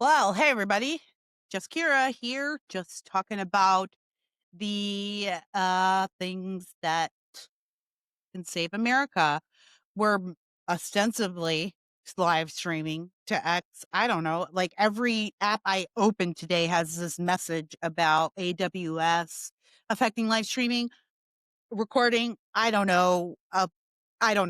Well, hey everybody. Just Kira here, just talking about the things that can save America. We're ostensibly live streaming to X. I don't know, like every app I open today has this message about AWS affecting live streaming, recording. I don't know. I don't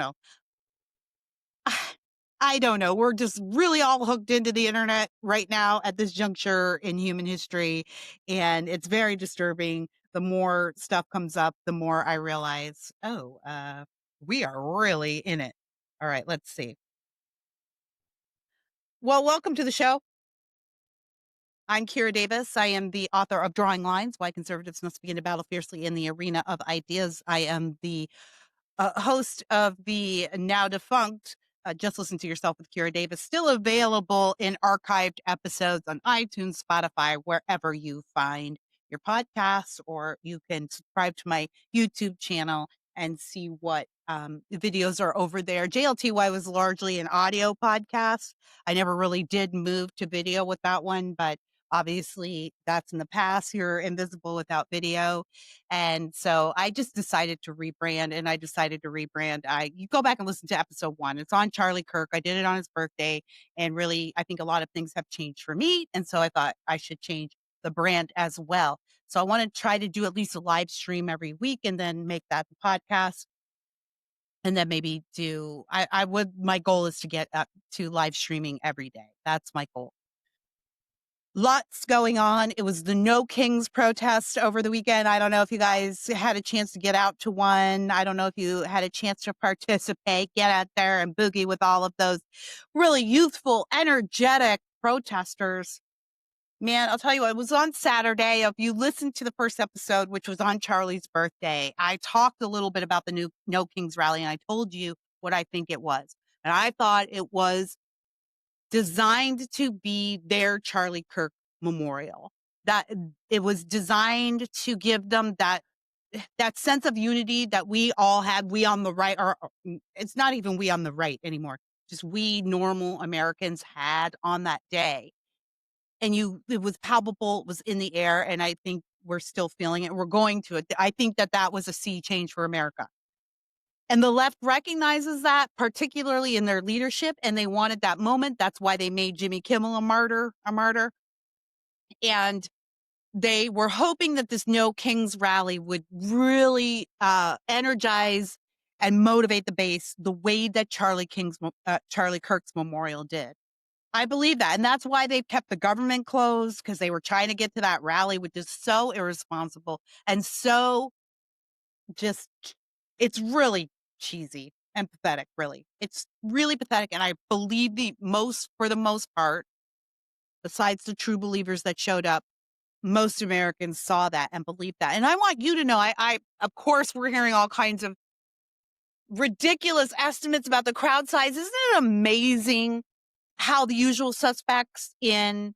know. We're just really all hooked into the internet right now at this juncture in human history. And it's very disturbing. The more stuff comes up, the more I realize, we are really in it. All right, let's see. Well, welcome to the show. I'm Kira Davis. I am the author of Drawing Lines, Why Conservatives Must Begin to Battle Fiercely in the Arena of Ideas. I am the host of the now defunct Just Listen to Yourself with Kira Davis, still available in archived episodes on iTunes, Spotify, wherever you find your podcasts, or you can subscribe to my YouTube channel and see what videos are over there. JLTY was largely an audio podcast. I never really did move to video with that one, but obviously that's in the past. You're invisible without video. And so I just decided to rebrand, and I decided to rebrand. You go back and listen to episode 1. It's on Charlie Kirk. I did it on his birthday, and really, I think a lot of things have changed for me. And so I thought I should change the brand as well. So I want to try to do at least a live stream every week and then make that the podcast. And then maybe my goal is to get up to live streaming every day. That's my goal. Lots going on. It was the No Kings protest over the weekend. I don't know if you guys had a chance to get out to one. I don't know if you had a chance to participate, get out there and boogie with all of those really youthful, energetic protesters. Man, I'll tell you what, it was on Saturday. If you listened to the first episode, which was on Charlie's birthday, I talked a little bit about the new No Kings rally, and I told you what I think it was. And I thought it was designed to be their Charlie Kirk memorial. That it was designed to give them that sense of unity that we all had, we on the right, or it's not even we on the right anymore, just we normal Americans had on that day. And it was palpable, it was in the air, and I think we're still feeling it. We're going to it. I think that was a sea change for America. And the left recognizes that, particularly in their leadership, and they wanted that moment. That's why they made Jimmy Kimmel a martyr. And they were hoping that this No Kings rally would really energize and motivate the base the way that Charlie Kirk's memorial did. I believe that. And that's why they've kept the government closed, because they were trying to get to that rally, which is so irresponsible and so just, it's really cheesy and pathetic, really. It's really pathetic. And I believe for the most part, besides the true believers that showed up, most Americans saw that and believed that. And I want you to know, of course, we're hearing all kinds of ridiculous estimates about the crowd size. Isn't it amazing how the usual suspects in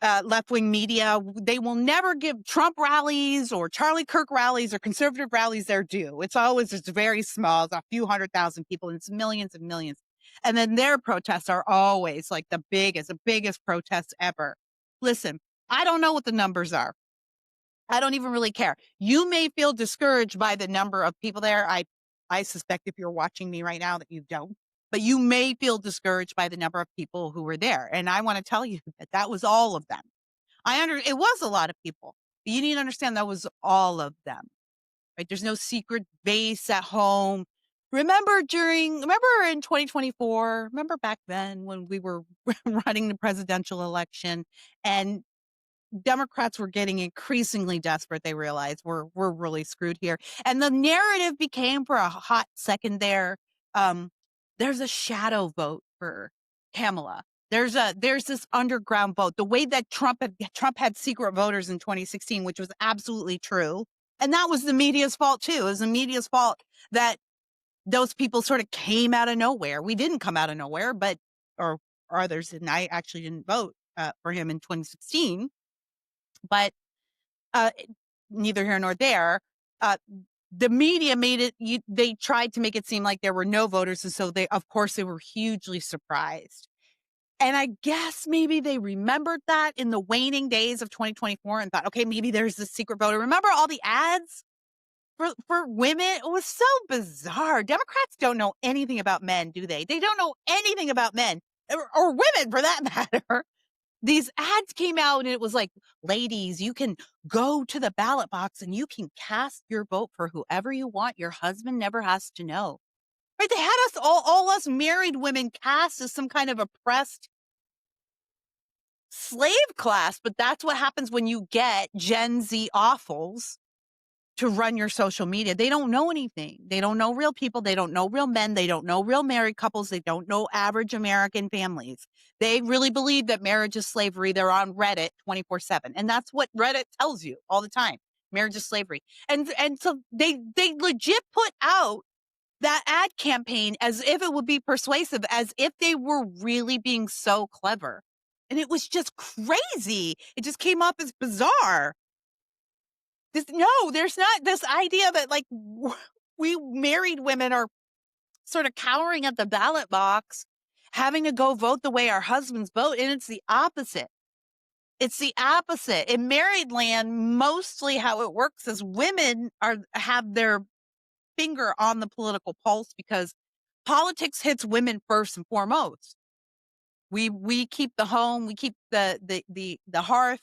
left-wing media, they will never give Trump rallies or Charlie Kirk rallies or conservative rallies their due. It's always just very small. It's a few 100,000 people, and it's millions and millions. And then their protests are always like the biggest protests ever. Listen, I don't know what the numbers are. I don't even really care. You may feel discouraged by the number of people there. I suspect if you're watching me right now that you don't. But you may feel discouraged by the number of people who were there. And I want to tell you that was all of them. It was a lot of people. But you need to understand that was all of them. Right? There's no secret base at home. Remember in 2024, remember back then when we were running the presidential election and Democrats were getting increasingly desperate. They realized we're really screwed here. And the narrative became for a hot second there. There's a shadow vote for Kamala. There's this underground vote. The way that Trump had secret voters in 2016, which was absolutely true. And that was the media's fault too. It was the media's fault that those people sort of came out of nowhere. We didn't come out of nowhere, or others didn't. I actually didn't vote for him in 2016. But neither here nor there. The media made it, they tried to make it seem like there were no voters. And so of course, they were hugely surprised. And I guess maybe they remembered that in the waning days of 2024 and thought, okay, maybe there's this secret voter. Remember all the ads for women? It was so bizarre. Democrats don't know anything about men, do they? They don't know anything about men or women for that matter. These ads came out and it was like, ladies, you can go to the ballot box and you can cast your vote for whoever you want. Your husband never has to know. Right? They had us all us married women cast as some kind of oppressed slave class, but that's what happens when you get Gen Z awfuls to run your social media. They don't know anything. They don't know real people. They don't know real men. They don't know real married couples. They don't know average American families. They really believe that marriage is slavery. They're on Reddit 24/7. And that's what Reddit tells you all the time. Marriage is slavery. And so they legit put out that ad campaign as if it would be persuasive, as if they were really being so clever. And it was just crazy. It just came up as bizarre. There's not this idea that like we married women are sort of cowering at the ballot box, having to go vote the way our husbands vote. And it's the opposite. It's the opposite. In married land, mostly how it works is women have their finger on the political pulse because politics hits women first and foremost. We keep the home, we keep the hearth,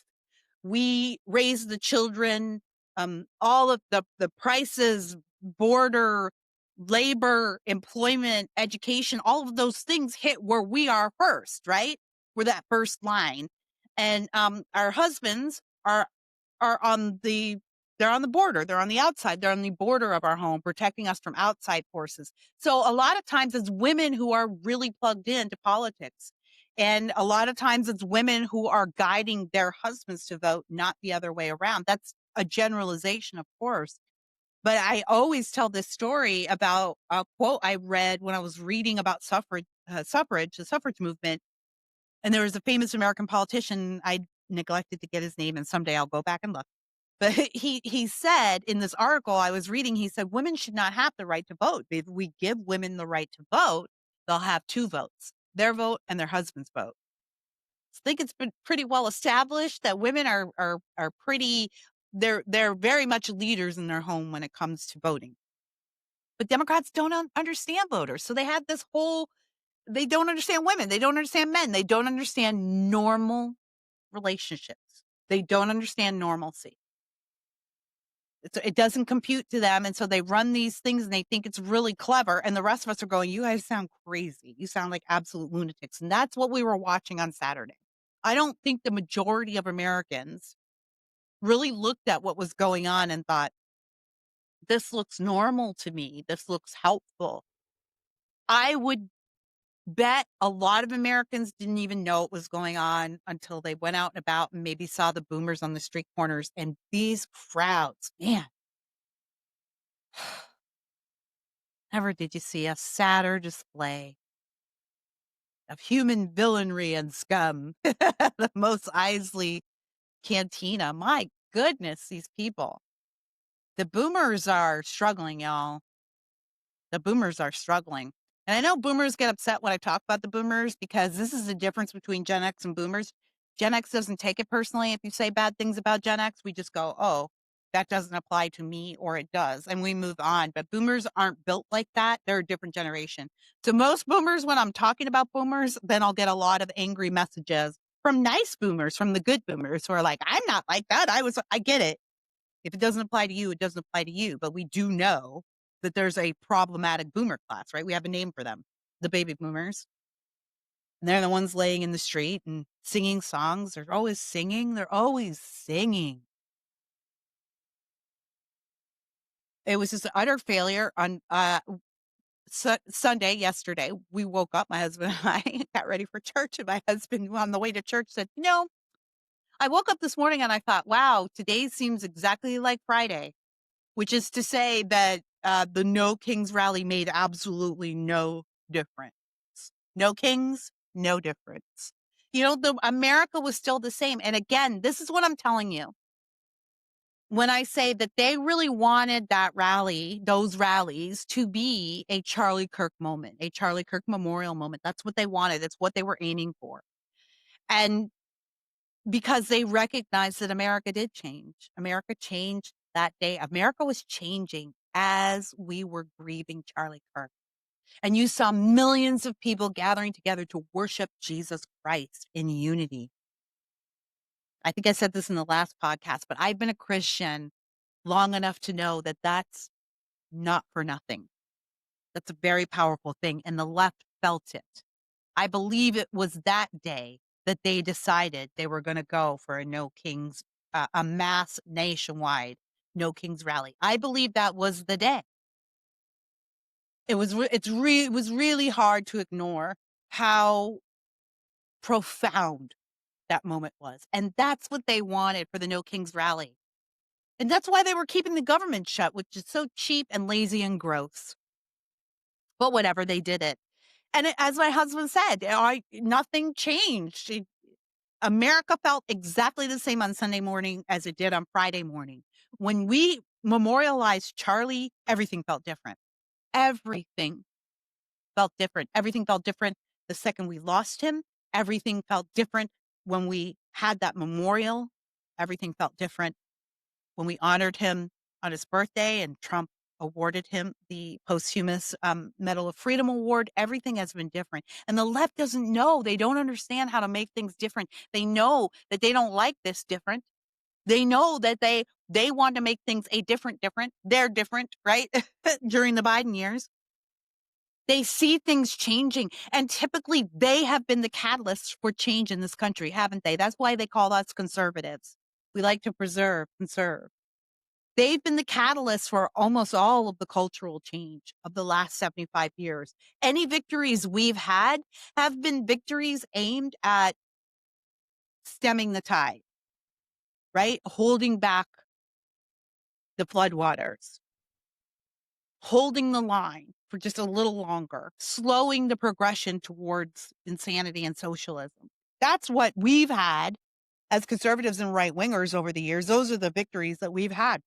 we raise the children, all of the prices, border, labor, employment, education, all of those things hit where we are first, right? We're that first line. And our husbands are on the they're on the border. They're on the outside. They're on the border of our home, protecting us from outside forces. So a lot of times it's women who are really plugged into politics. And a lot of times it's women who are guiding their husbands to vote, not the other way around. That's a generalization, of course. But I always tell this story about a quote I read when I was reading about the suffrage movement. And there was a famous American politician. I neglected to get his name, and someday I'll go back and look. But he said in this article I was reading, he said, women should not have the right to vote. If we give women the right to vote, they'll have two votes, their vote and their husband's vote. I think it's been pretty well established that women are pretty, they're very much leaders in their home when it comes to voting. But Democrats don't understand voters. So they had this whole, they don't understand women. They don't understand men. They don't understand normal relationships. They don't understand normalcy. It doesn't compute to them. And so they run these things and they think it's really clever. And the rest of us are going, you guys sound crazy. You sound like absolute lunatics. And that's what we were watching on Saturday. I don't think the majority of Americans really looked at what was going on and thought, this looks normal to me. This looks helpful. I would bet a lot of Americans didn't even know what was going on until they went out and about and maybe saw the boomers on the street corners. And these crowds, man, never did you see a sadder display of human villainry and scum. The Mos Eisley Cantina. My goodness, these people. The boomers are struggling, y'all. The boomers are struggling. And I know boomers get upset when I talk about the boomers because this is the difference between Gen X and boomers. Gen X doesn't take it personally if you say bad things about Gen X. We just go, oh, that doesn't apply to me, or it does, and we move on. But boomers aren't built like that. They're a different generation. So most boomers, when I'm talking about boomers, then I'll get a lot of angry messages from nice boomers, from the good boomers who are like, I'm not like that. I get it. If it doesn't apply to you, it doesn't apply to you. But we do know that there's a problematic boomer class, right? We have a name for them, the baby boomers. And they're the ones laying in the street and singing songs. They're always singing. They're always singing. It was just an utter failure on Sunday, yesterday. We woke up, my husband and I got ready for church, and my husband on the way to church said, I woke up this morning and I thought, wow, today seems exactly like Friday, which is to say that the No Kings rally made absolutely no difference. No Kings, no difference. The America was still the same. And again, this is what I'm telling you. When I say that they really wanted that rally, those rallies, to be a Charlie Kirk moment, a Charlie Kirk memorial moment. That's what they wanted. That's what they were aiming for. And because they recognized that America did change. America changed that day. America was changing as we were grieving Charlie Kirk. And you saw millions of people gathering together to worship Jesus Christ in unity. I think I said this in the last podcast, but I've been a Christian long enough to know that that's not for nothing. That's a very powerful thing. And the left felt it. I believe it was that day that they decided they were going to go for a No Kings, a mass nationwide No Kings rally. I believe that was the day. It was really hard to ignore how profound that moment was. And that's what they wanted for the No Kings rally. And that's why they were keeping the government shut, which is so cheap and lazy and gross. But whatever, they did it. And as my husband said, nothing changed. America felt exactly the same on Sunday morning as it did on Friday morning. When we memorialized Charlie, everything felt different. Everything felt different. Everything felt different the second we lost him. Everything felt different when we had that memorial. Everything felt different when we honored him on his birthday and Trump awarded him the posthumous Medal of Freedom Award. Everything has been different. And the left doesn't know. They don't understand how to make things different. They know that they don't like this different. They know that they want to make things different. They're different, right? During the Biden years. They see things changing, and typically they have been the catalysts for change in this country, haven't they? That's why they call us conservatives. We like to conserve. They've been the catalyst for almost all of the cultural change of the last 75 years. Any victories we've had have been victories aimed at stemming the tide, right? Holding back the floodwaters, holding the line for just a little longer, slowing the progression towards insanity and socialism. That's what we've had as conservatives and right wingers over the years. Those are the victories that we've had.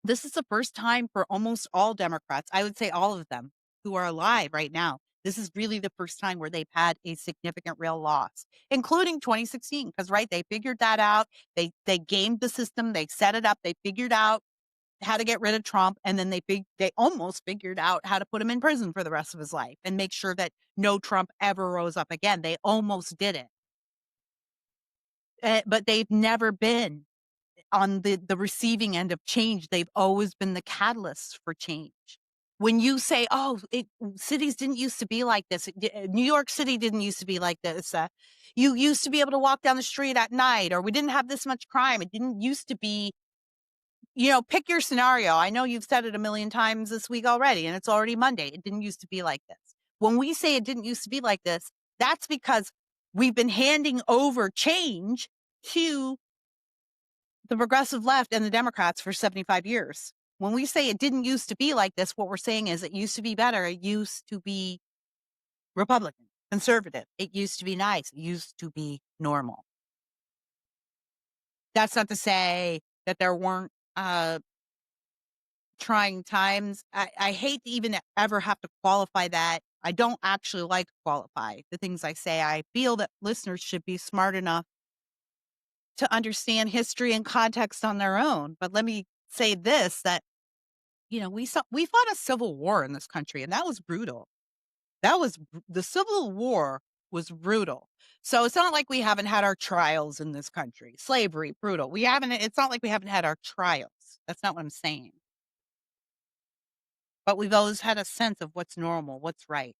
This is the first time for almost all Democrats, I would say all of them who are alive right now. This is really the first time where they've had a significant real loss, including 2016, because right, they figured that out. They gamed the system, they set it up, they figured out how to get rid of Trump, and then they almost figured out how to put him in prison for the rest of his life and make sure that no Trump ever rose up again. They almost did it. But they've never been on the receiving end of change. They've always been the catalysts for change. When you say, oh, cities didn't used to be like this. New York City didn't used to be like this. You used to be able to walk down the street at night, or we didn't have this much crime. It didn't used to be, pick your scenario. I know you've said it a million times this week already, and it's already Monday. It didn't used to be like this. When we say it didn't used to be like this, that's because we've been handing over change to the progressive left and the Democrats for 75 years. When we say it didn't used to be like this, what we're saying is it used to be better. It used to be Republican, conservative. It used to be nice. It used to be normal. That's not to say that there weren't trying times. I hate to even ever have to qualify that. I don't actually like to qualify the things I say. I feel that listeners should be smart enough to understand history and context on their own. But let me say this, that we fought a civil war in this country, and that was brutal. The Civil War was brutal. So it's not like we haven't had our trials in this country. Slavery, brutal. It's not like we haven't had our trials. That's not what I'm saying. But we've always had a sense of what's normal, what's right.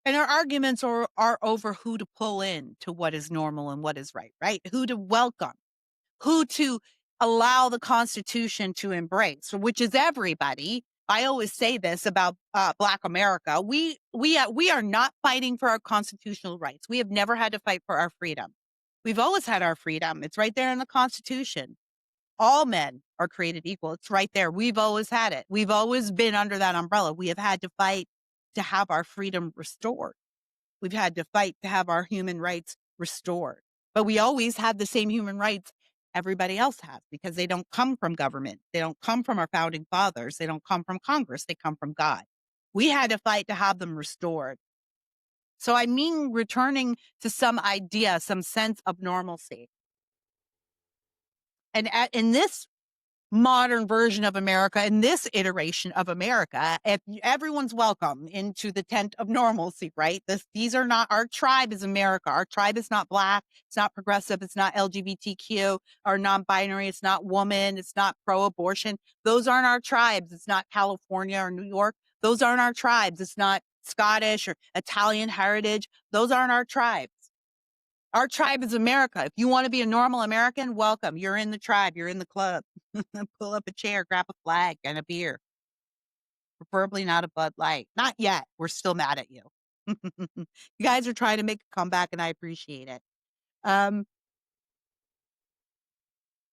And our arguments are over who to pull in to what is normal and what is right? Who to welcome, who to allow the Constitution to embrace, which is everybody. I always say this about Black America. We are not fighting for our constitutional rights. We have never had to fight for our freedom. We've always had our freedom. It's right there in the Constitution. All men are created equal. It's right there. We've always had it. We've always been under that umbrella. We have had to fight to have our freedom restored. We've had to fight to have our human rights restored. But we always had the same human rights everybody else has, because they don't come from government. They don't come from our founding fathers. They don't come from Congress. They come from God. We had to fight to have them restored. So I mean returning to some idea, some sense of normalcy. And in this modern version of America, in this iteration of America, if everyone's welcome into the tent of normalcy, right? These are not, our tribe is America. Our tribe is not Black, it's not progressive, it's not LGBTQ, or non-binary, it's not woman, it's not pro-abortion. Those aren't our tribes. It's not California or New York. Those aren't our tribes. It's not Scottish or Italian heritage. Those aren't our tribes. Our tribe is America. If you want to be a normal American, welcome. You're in the tribe. You're in the club. Pull up a chair, grab a flag and a beer. Preferably not a Bud Light. Not yet. We're still mad at you. You guys are trying to make a comeback and I appreciate it.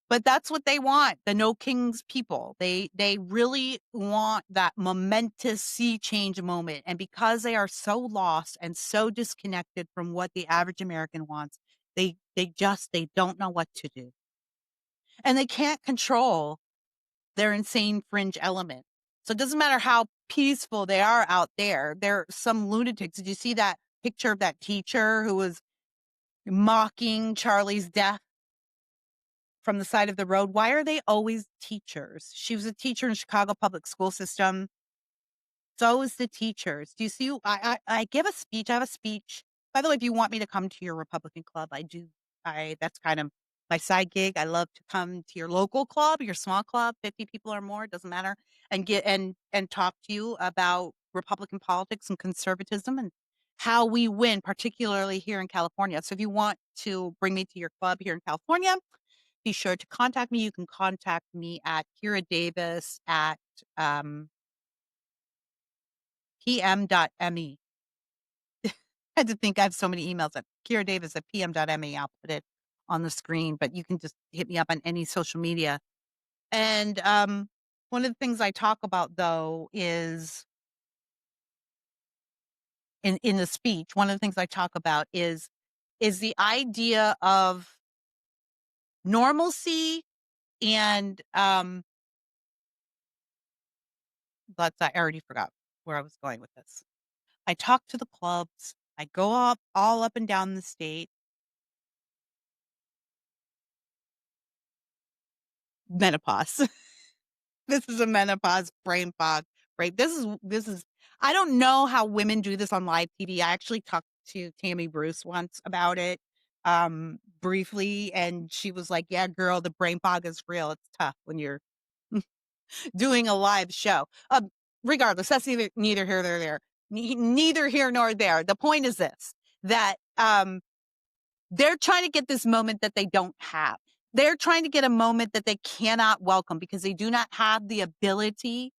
But that's what they want, the No Kings people. They really want that momentous sea change moment. And because they are so lost and so disconnected from what the average American wants, they don't know what to do. And they can't control their insane fringe element. So it doesn't matter how peaceful they are out there. They're some lunatics. Did you see that picture of that teacher who was mocking Charlie's death from the side of the road? Why are they always teachers? She was a teacher in the Chicago public school system. So is the teachers. Do you see? I give a speech. I have a speech. By the way, if you want me to come to your Republican club, I do. That's kind of my side gig. I love to come to your local club, your small club, 50 people or more, doesn't matter, and get and talk to you about Republican politics and conservatism and how we win, particularly here in California. So if you want to bring me to your club here in California, be sure to contact me. You can contact me at Kira Davis at pm.me. I had to think I have so many emails at Kira Davis at pm.me. I'll put it on the screen, but you can just hit me up on any social media. And one of the things I talk about, though, is in the speech, one of the things I talk about is the idea of normalcy and I already forgot where I was going with this. I talk to the clubs. I go up all up and down the state. Menopause. This is a menopause brain fog, right? This is I don't know how women do this on live TV. I actually talked to Tammy Bruce once about it briefly, and she was like, "Yeah, girl, the brain fog is real. It's tough when you're doing a live show." Regardless, that's neither here nor there. Neither here nor there. The point is this: that they're trying to get this moment that they don't have. They're trying to get a moment that they cannot welcome because they do not have the ability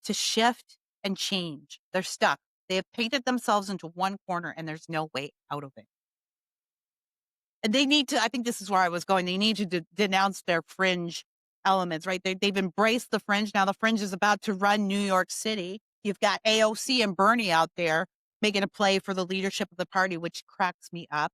to shift and change. They're stuck. They have painted themselves into one corner and there's no way out of it. And they need to, I think this is where I was going. They need to denounce their fringe elements, right? They've embraced the fringe. Now the fringe is about to run New York City. You've got AOC and Bernie out there making a play for the leadership of the party, which cracks me up.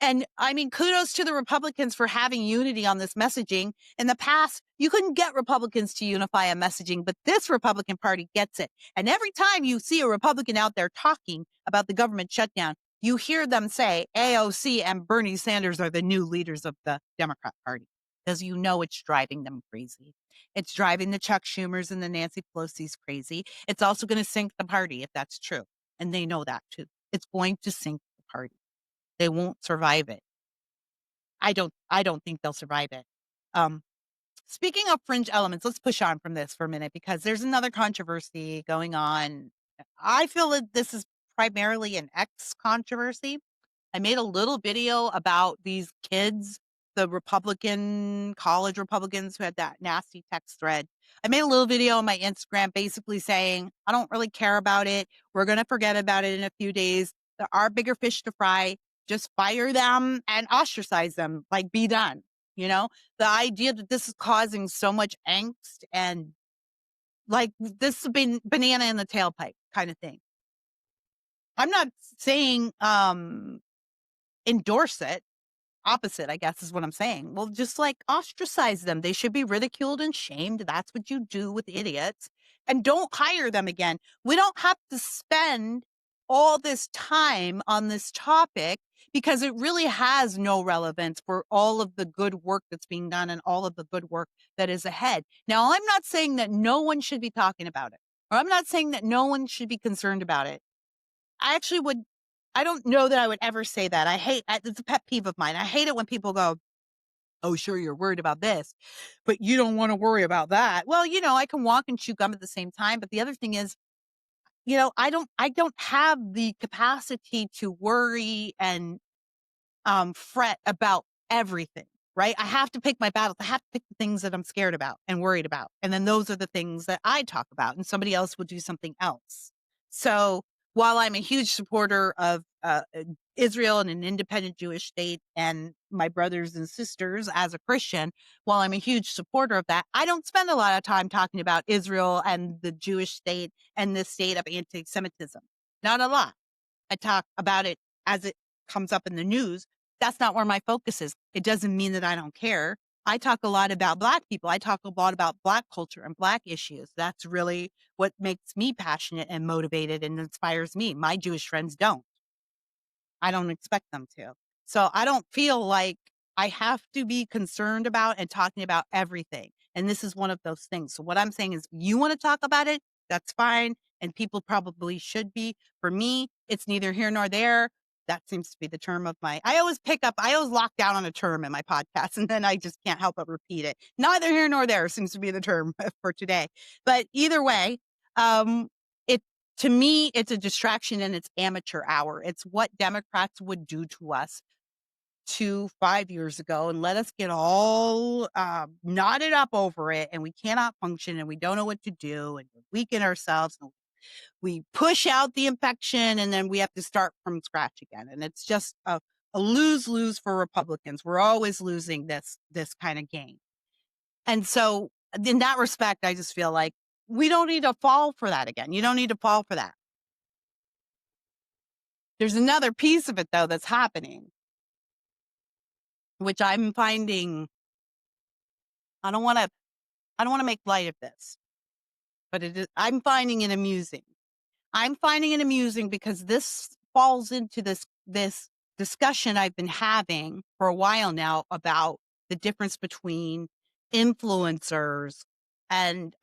And I mean, kudos to the Republicans for having unity on this messaging. In the past, you couldn't get Republicans to unify a messaging, but this Republican Party gets it. And every time you see a Republican out there talking about the government shutdown, you hear them say AOC and Bernie Sanders are the new leaders of the Democrat Party, because you know it's driving them crazy. It's driving the Chuck Schumers and the Nancy Pelosi's crazy. It's also going to sink the party if that's true. And they know that too. It's going to sink the party. They won't survive it. I don't think they'll survive it. Speaking of fringe elements, let's push on from this for a minute because there's another controversy going on. I feel that this is primarily an X controversy. I made a little video about these kids, the college Republicans who had that nasty text thread. I made a little video on my Instagram basically saying, I don't really care about it. We're going to forget about it in a few days. There are bigger fish to fry. Just fire them and ostracize them, like be done. You know, the idea that this is causing so much angst and like this has been banana in the tailpipe kind of thing. I'm not saying endorse it. Opposite, I guess, is what I'm saying. Well, just like ostracize them. They should be ridiculed and shamed. That's what you do with idiots. And don't hire them again. We don't have to spend all this time on this topic because it really has no relevance for all of the good work that's being done and all of the good work that is ahead. Now, I'm not saying that no one should be talking about it, or I'm not saying that no one should be concerned about it. I actually would, I don't know that I would ever say that. It's a pet peeve of mine. I hate it when people go, oh, sure, you're worried about this, but you don't want to worry about that. Well, I can walk and chew gum at the same time. But the other thing is, I don't have the capacity to worry and fret about everything, right? I have to pick my battles. I have to pick the things that I'm scared about and worried about. And then those are the things that I talk about, and somebody else will do something else. So while I'm a huge supporter of Israel and an independent Jewish state and my brothers and sisters as a Christian, while I'm a huge supporter of that, I don't spend a lot of time talking about Israel and the Jewish state and the state of anti-Semitism. Not a lot. I talk about it as it comes up in the news. That's not where my focus is. It doesn't mean that I don't care. I talk a lot about Black people. I talk a lot about Black culture and Black issues. That's really what makes me passionate and motivated and inspires me. My Jewish friends don't. I don't expect them to. So I don't feel like I have to be concerned about and talking about everything. And this is one of those things. So what I'm saying is, you want to talk about it, that's fine. And people probably should be. For me, it's neither here nor there. That seems to be the term of I always lock down on a term in my podcast, and then I just can't help but repeat it. Neither here nor there seems to be the term for today. But either way, it to me, it's a distraction and it's amateur hour. It's what Democrats would do to us 5 years ago and let us get all knotted up over it, and we cannot function and we don't know what to do, and we weaken ourselves, and we push out the infection, and then we have to start from scratch again. And it's just a lose-lose for Republicans. We're always losing this kind of game. And so in that respect, I just feel like we don't need to fall for that again. You don't need to fall for that. There's another piece of it, though, that's happening, which I'm finding. I don't want to make light of this, but I'm finding it amusing. I'm finding it amusing because this falls into this discussion I've been having for a while now about the difference between influencers and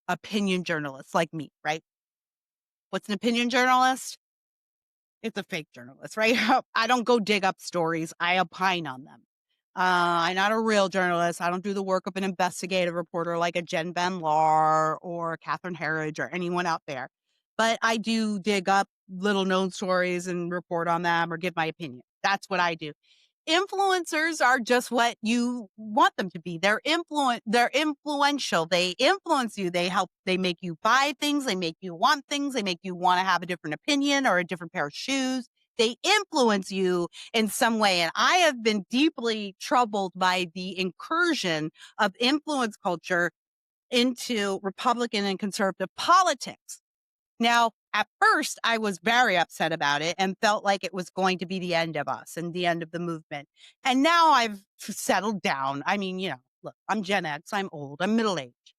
opinion journalists like me, right? What's an opinion journalist? It's a fake journalist, right? I don't go dig up stories. I opine on them. I'm not a real journalist. I don't do the work of an investigative reporter like a Jen Van Laar or Catherine Herridge or anyone out there. But I do dig up little known stories and report on them or give my opinion. That's what I do. Influencers are just what you want them to be. They're influential. They influence you. They make you buy things. They make you want things. They make you want to have a different opinion or a different pair of shoes. They influence you in some way. And I have been deeply troubled by the incursion of influence culture into Republican and conservative politics. Now, at first, I was very upset about it and felt like it was going to be the end of us and the end of the movement. And now I've settled down. I mean, look, I'm Gen X, I'm old, I'm middle-aged.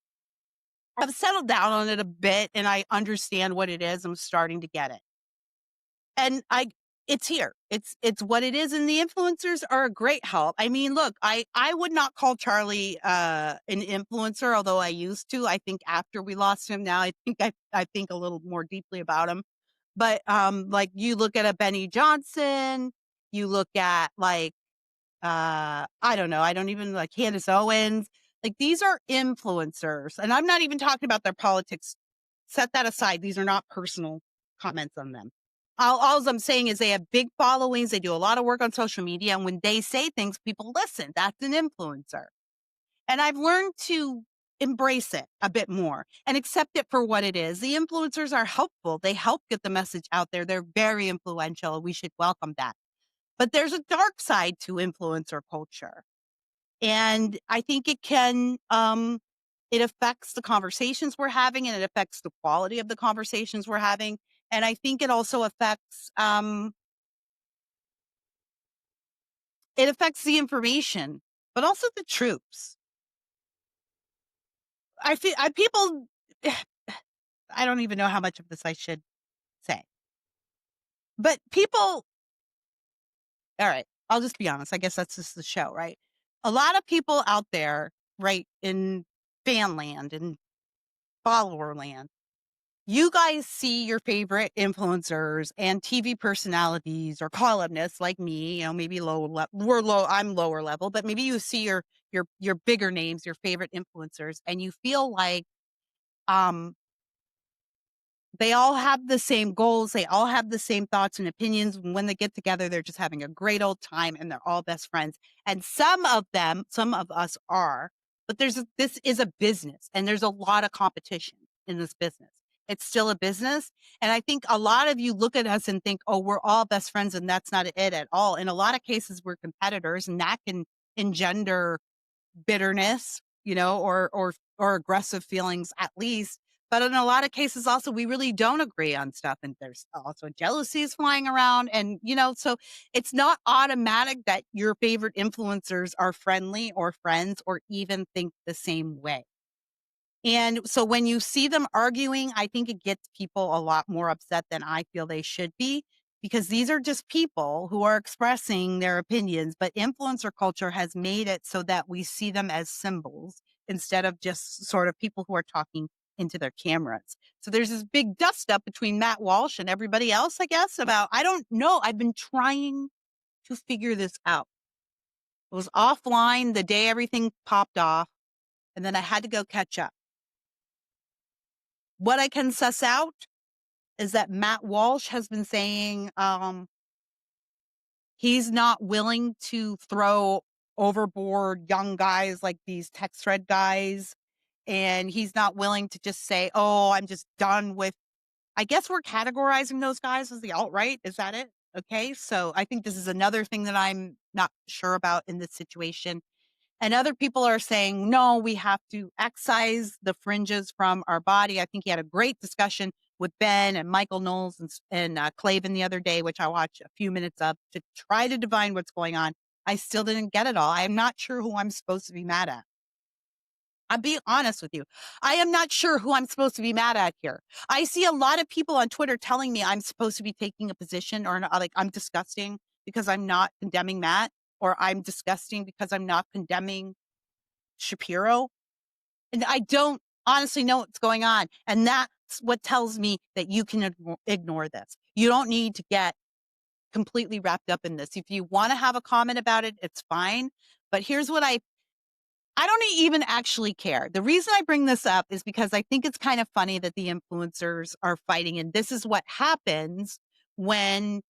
I've settled down on it a bit and I understand what it is. I'm starting to get it. And it's here. It's what it is. And the influencers are a great help. I mean, look, I would not call Charlie an influencer, although I used to. I think after we lost him, now I think a little more deeply about him. But like, you look at a Benny Johnson, you look at like I don't know, I don't even like Candace Owens. Like, these are influencers. And I'm not even talking about their politics. Set that aside. These are not personal comments on them. All I'm saying is they have big followings. They do a lot of work on social media. And when they say things, people listen. That's an influencer. And I've learned to embrace it a bit more and accept it for what it is. The influencers are helpful. They help get the message out there. They're very influential. We should welcome that. But there's a dark side to influencer culture. And I think it it affects the conversations we're having, and it affects the quality of the conversations we're having. And I think it also affects, the information, but also the troops. I feel people, I don't even know how much of this I should say. But people, all right, I'll just be honest. I guess that's just the show, right? A lot of people out there, right, in fan land and follower land, you guys see your favorite influencers and TV personalities or columnists like me, maybe I'm lower level, but maybe you see your bigger names, your favorite influencers, and you feel like um they all have the same goals. They all have the same thoughts and opinions. When they get together, they're just having a great old time and they're all best friends. And some of us are, but this is a business and there's a lot of competition in this business. It's still a business. And I think a lot of you look at us and think, oh, we're all best friends. And that's not it at all. In a lot of cases, we're competitors and that can engender bitterness, or aggressive feelings at least. But in a lot of cases also, we really don't agree on stuff. And there's also jealousies flying around. And, so it's not automatic that your favorite influencers are friendly or friends or even think the same way. And so when you see them arguing, I think it gets people a lot more upset than I feel they should be, because these are just people who are expressing their opinions. But influencer culture has made it so that we see them as symbols instead of just sort of people who are talking into their cameras. So there's this big dust up between Matt Walsh and everybody else, I guess, about, I don't know. I've been trying to figure this out. I was offline the day everything popped off, and then I had to go catch up. What I can suss out is that Matt Walsh has been saying he's not willing to throw overboard young guys like these text thread guys. And he's not willing to just say, oh, I'm just done with, I guess we're categorizing those guys as the alt-right. Is that it? Okay. So I think this is another thing that I'm not sure about in this situation. And other people are saying, no, we have to excise the fringes from our body. I think he had a great discussion with Ben and Michael Knowles and Clavin the other day, which I watched a few minutes of to try to divine what's going on. I still didn't get it all. I am not sure who I'm supposed to be mad at. I'm being honest with you. I am not sure who I'm supposed to be mad at here. I see a lot of people on Twitter telling me I'm supposed to be taking a position or like I'm disgusting because I'm not condemning Matt, or I'm disgusting because I'm not condemning Shapiro. And I don't honestly know what's going on. And that's what tells me that you can ignore this. You don't need to get completely wrapped up in this. If you want to have a comment about it, it's fine. But here's what I don't even actually care. The reason I bring this up is because I think it's kind of funny that the influencers are fighting. And this is what happens when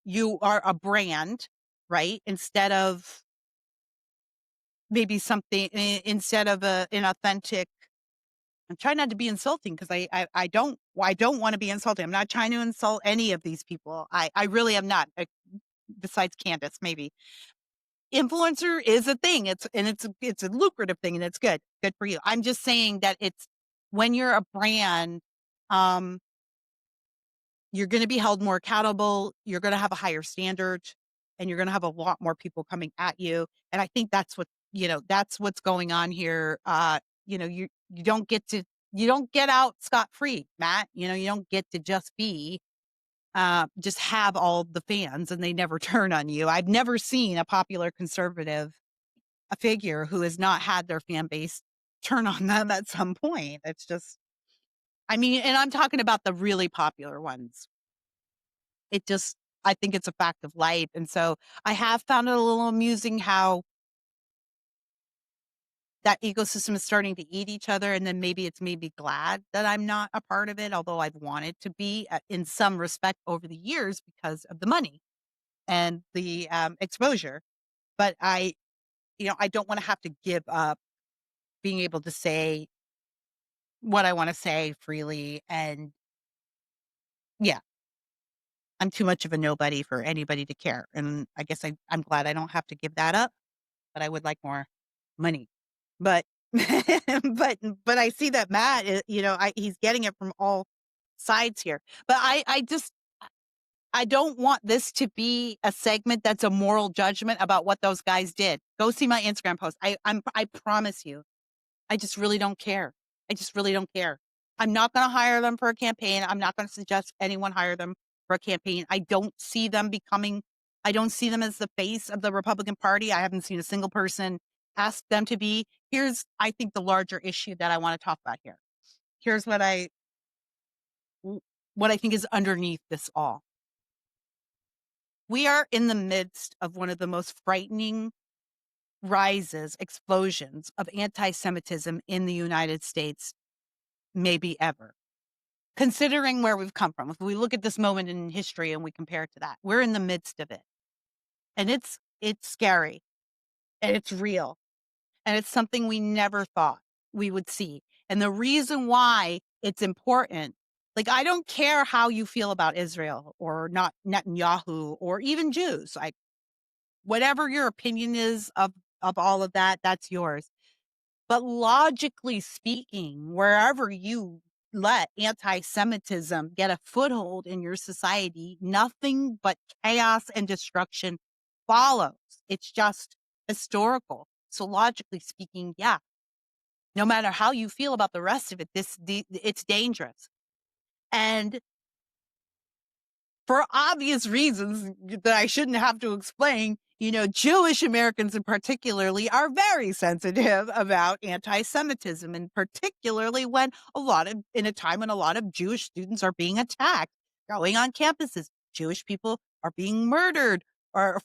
you are a brand, right? Instead of maybe something, instead of an authentic. I'm trying not to be insulting because I don't want to be insulting. I'm not trying to insult any of these people. I really am not. Besides Candace, maybe. Influencer is a thing. It's a lucrative thing and it's good for you. I'm just saying that it's when you're a brand, you're going to be held more accountable. You're going to have a higher standard, and you're going to have a lot more people coming at you. And I think that's that's what's going on here. You don't get out scot free, Matt. You don't get to just just have all the fans and they never turn on you. I've never seen a popular conservative, a figure who has not had their fan base turn on them at some point. It's just, and I'm talking about the really popular ones. I think it's a fact of life. And so I have found it a little amusing how that ecosystem is starting to eat each other. And then maybe it's made me glad that I'm not a part of it, although I've wanted to be in some respect over the years because of the money and the exposure. But I don't want to have to give up being able to say what I want to say freely. And yeah, I'm too much of a nobody for anybody to care. And I guess I'm glad I don't have to give that up, but I would like more money. But, but I see that Matt, he's getting it from all sides here. But I don't want this to be a segment that's a moral judgment about what those guys did. Go see my Instagram post. I promise you, I just really don't care. I just really don't care. I'm not going to hire them for a campaign. I'm not going to suggest anyone hire them for a campaign. I don't see them as the face of the Republican Party. I haven't seen a single person ask them to be. Here's, I think, the larger issue that I want to talk about here. Here's what I think is underneath this all. We are in the midst of one of the most frightening explosions of anti-Semitism in the United States, maybe ever. Considering where we've come from, if we look at this moment in history and we compare it to that, we're in the midst of it. And it's scary, and it's real, and it's something we never thought we would see. And the reason why it's important, like, I don't care how you feel about Israel or not Netanyahu or even Jews, like, whatever your opinion is of all of that, that's yours. But logically speaking, wherever you let anti-Semitism get a foothold in your society, nothing but chaos and destruction follows. It's just historical. So logically speaking, yeah, no matter how you feel about the rest of it, it's dangerous. And for obvious reasons that I shouldn't have to explain, Jewish Americans in particularly are very sensitive about anti-Semitism, and particularly when in a time when a lot of Jewish students are being attacked, going on campuses. Jewish people are being murdered or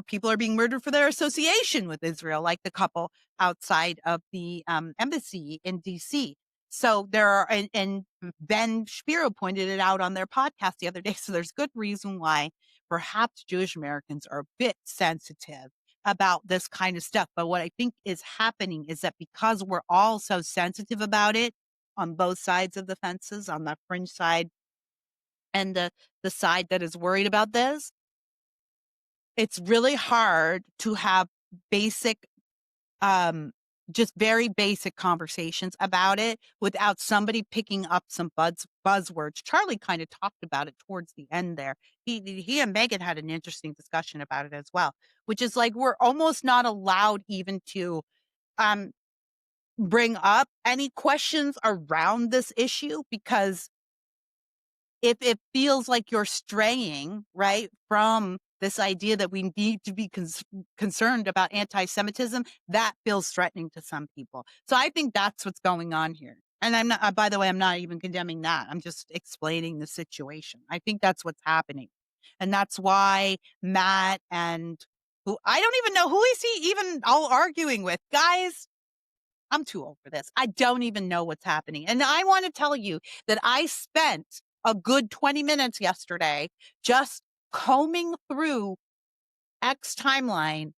people are being murdered for their association with Israel, like the couple outside of the embassy in DC. So there are, and Ben Shapiro pointed it out on their podcast the other day. So there's good reason why perhaps Jewish Americans are a bit sensitive about this kind of stuff. But what I think is happening is that because we're all so sensitive about it on both sides of the fences, on the fringe side and the side that is worried about this, it's really hard to have basic just very basic conversations about it without somebody picking up some buzzwords. Charlie kind of talked about it towards the end there. He and Megan had an interesting discussion about it as well, which is like we're almost not allowed even to bring up any questions around this issue, because if it feels like you're straying, right, from this idea that we need to be concerned about anti-Semitism, that feels threatening to some people. So I think that's what's going on here. And I'm not, by the way, I'm not even condemning that. I'm just explaining the situation. I think that's what's happening. And that's why Matt and who I don't even know, who is he even all arguing with? Guys, I'm too old for this. I don't even know what's happening. And I want to tell you that I spent a good 20 minutes yesterday just combing through X timeline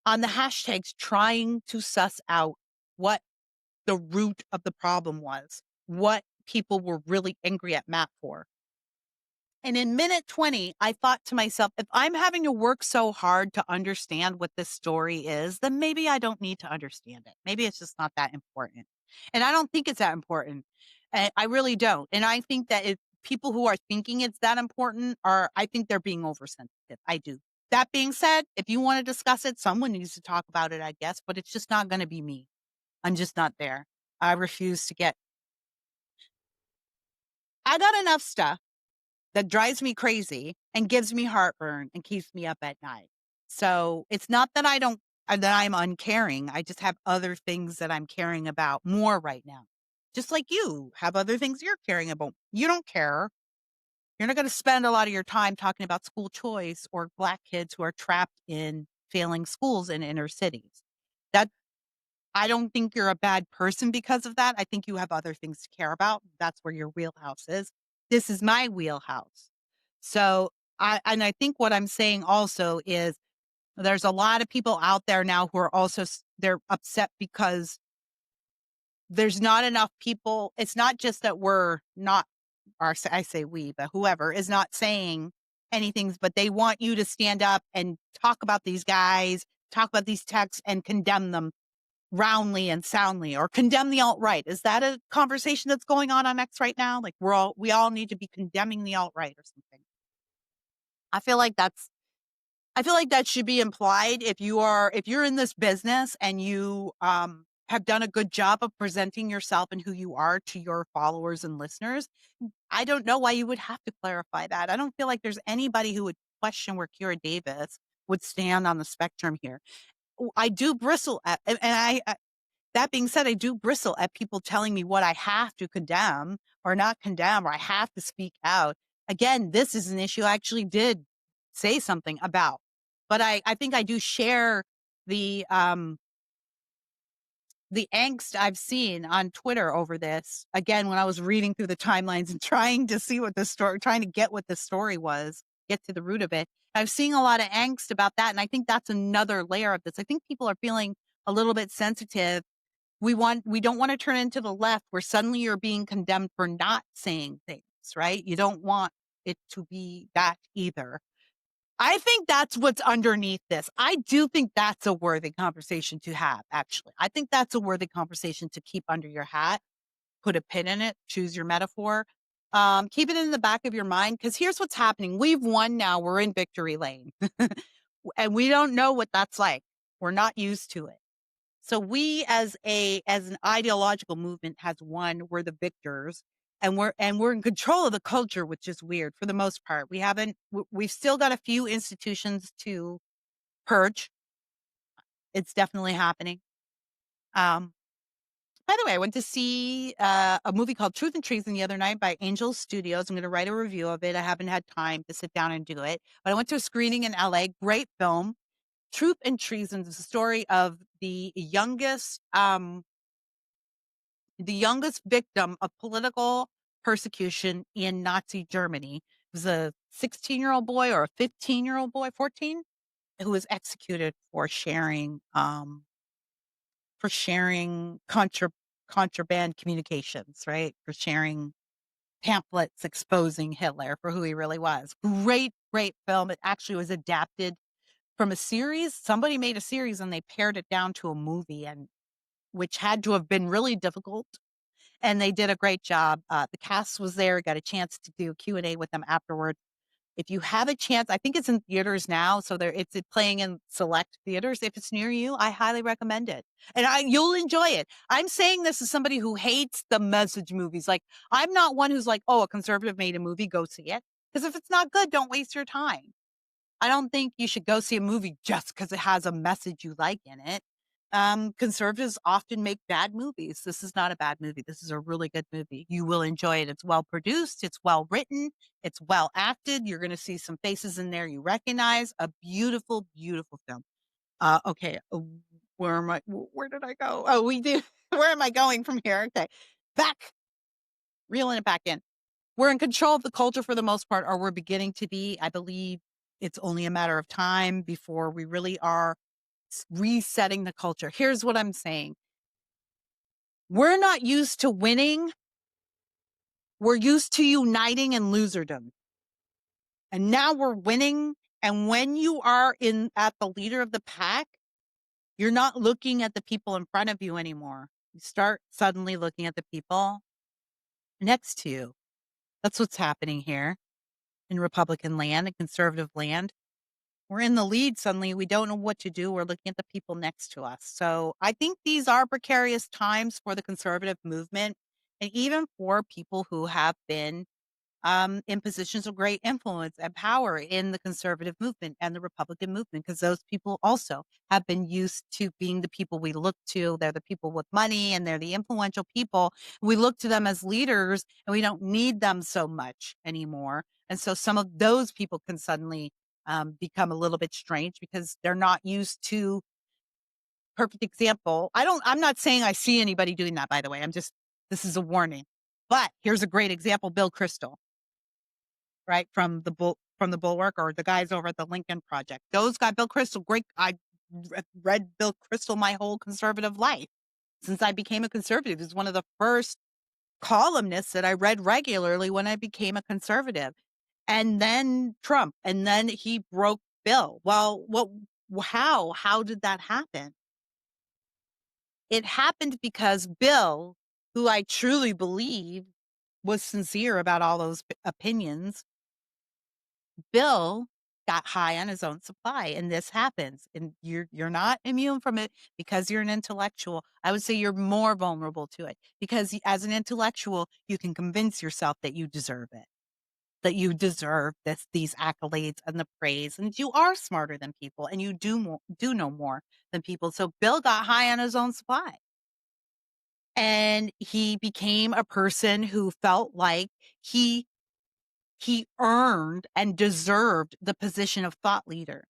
on the hashtags, trying to suss out what the root of the problem was, what people were really angry at Matt for. And in minute 20, I thought to myself, if I'm having to work so hard to understand what this story is, then maybe I don't need to understand it. Maybe it's just not that important. And I don't think it's that important. And I really don't. And I think that if people who are thinking it's that important I think they're being oversensitive. I do. That being said, if you want to discuss it, someone needs to talk about it, I guess, but it's just not going to be me. I'm just not there. I refuse to I got enough stuff that drives me crazy and gives me heartburn and keeps me up at night. So it's not that that I'm uncaring. I just have other things that I'm caring about more right now. Just like you have other things you're caring about. You don't care. You're not going to spend a lot of your time talking about school choice or Black kids who are trapped in failing schools in inner cities. That I don't think you're a bad person because of that. I think you have other things to care about. That's where your wheelhouse is. This is my wheelhouse. So I think what I'm saying also is there's a lot of people out there now who are also, they're upset because there's not enough people. It's not just that we're not, or I say we, but whoever is not saying anything, but they want you to stand up and talk about these guys, talk about these texts and condemn them roundly and soundly, or condemn the alt-right. Is that a conversation that's going on X right now? Like we all need to be condemning the alt-right or something. I feel like that should be implied if you're in this business and you have done a good job of presenting yourself and who you are to your followers and listeners. I don't know why you would have to clarify that. I don't feel like there's anybody who would question where Kira Davis would stand on the spectrum here. I do bristle at, and that being said, I do bristle at people telling me what I have to condemn or not condemn, or I have to speak out. Again, this is an issue I actually did say something about, but I think I do share the angst I've seen on Twitter over this. Again, when I was reading through the timelines and trying to see what the story, trying to get what the story was, get to the root of it. I'm seeing a lot of angst about that. And I think that's another layer of this. I think people are feeling a little bit sensitive. We don't want to turn into the left where suddenly you're being condemned for not saying things, right? You don't want it to be that either. I think that's what's underneath this. I do think that's a worthy conversation to have, actually. I think that's a worthy conversation to keep under your hat, put a pin in it, choose your metaphor. Keep it in the back of your mind, because here's what's happening. We've won now. We're in victory lane. And we don't know what that's like. We're not used to it. So we as an ideological movement has won. We're the victors, and we're in control of the culture, which is weird for the most part. We've still got a few institutions to purge. It's definitely happening. By the way, I went to see a movie called Truth and Treason the other night by Angel Studios. I'm going to write a review of it. I haven't had time to sit down and do it, but I went to a screening in LA. Great film. Truth and Treason is the story of the youngest victim of political persecution in Nazi Germany. It was a 16-year-old boy or a 15-year-old boy, 14, who was executed for sharing contraband communications, right? For sharing pamphlets exposing Hitler for who he really was. Great, great film. It actually was adapted from a series. Somebody made a series and they pared it down to a movie, and which had to have been really difficult. And they did a great job. The cast was there. Got a chance to do Q&A with them afterward. If you have a chance, I think it's in theaters now, so it's playing in select theaters. If it's near you, I highly recommend it, and you'll enjoy it. I'm saying this as somebody who hates the message movies. Like, I'm not one who's like, oh, a conservative made a movie, go see it. Because if it's not good, don't waste your time. I don't think you should go see a movie just because it has a message you like in it. Conservatives often make bad movies. This is not a bad movie. This is a really good movie. You will enjoy it. It's well produced. It's well written. It's well acted. You're going to see some faces in there you recognize. A beautiful, beautiful film. Okay. Where did I go? Oh, we do. Where am I going from here? Okay. Back. Reeling it back in. We're in control of the culture for the most part, or we're beginning to be. I believe it's only a matter of time before we really are resetting the culture. Here's what I'm saying. We're not used to winning. We're used to uniting and loserdom. And now we're winning. And when you are at the leader of the pack, you're not looking at the people in front of you anymore. You start suddenly looking at the people next to you. That's what's happening here in Republican land and conservative land. We're in the lead suddenly. We don't know what to do. We're looking at the people next to us. So I think these are precarious times for the conservative movement, and even for people who have been in positions of great influence and power in the conservative movement and the Republican movement, because those people also have been used to being the people we look to. They're the people with money and they're the influential people. We look to them as leaders and we don't need them so much anymore. And so some of those people can suddenly become a little bit strange because they're not used to. Perfect example. I'm not saying I see anybody doing that, by the way. This is a warning. But here's a great example, Bill Kristol, right? From the Bulwark, or the guys over at the Lincoln Project. Those guys, Bill Kristol, great. I read Bill Kristol my whole conservative life. Since I became a conservative, he's one of the first columnists that I read regularly when I became a conservative. And then Trump, and then he broke Bill. Well, how did that happen? It happened because Bill, who I truly believe was sincere about all those opinions, Bill got high on his own supply, and this happens, and you're not immune from it because you're an intellectual. I would say you're more vulnerable to it because as an intellectual, you can convince yourself that you deserve it, that you deserve these accolades and the praise, and you are smarter than people, and you do know more than people. So Bill got high on his own supply, and he became a person who felt like he earned and deserved the position of thought leader.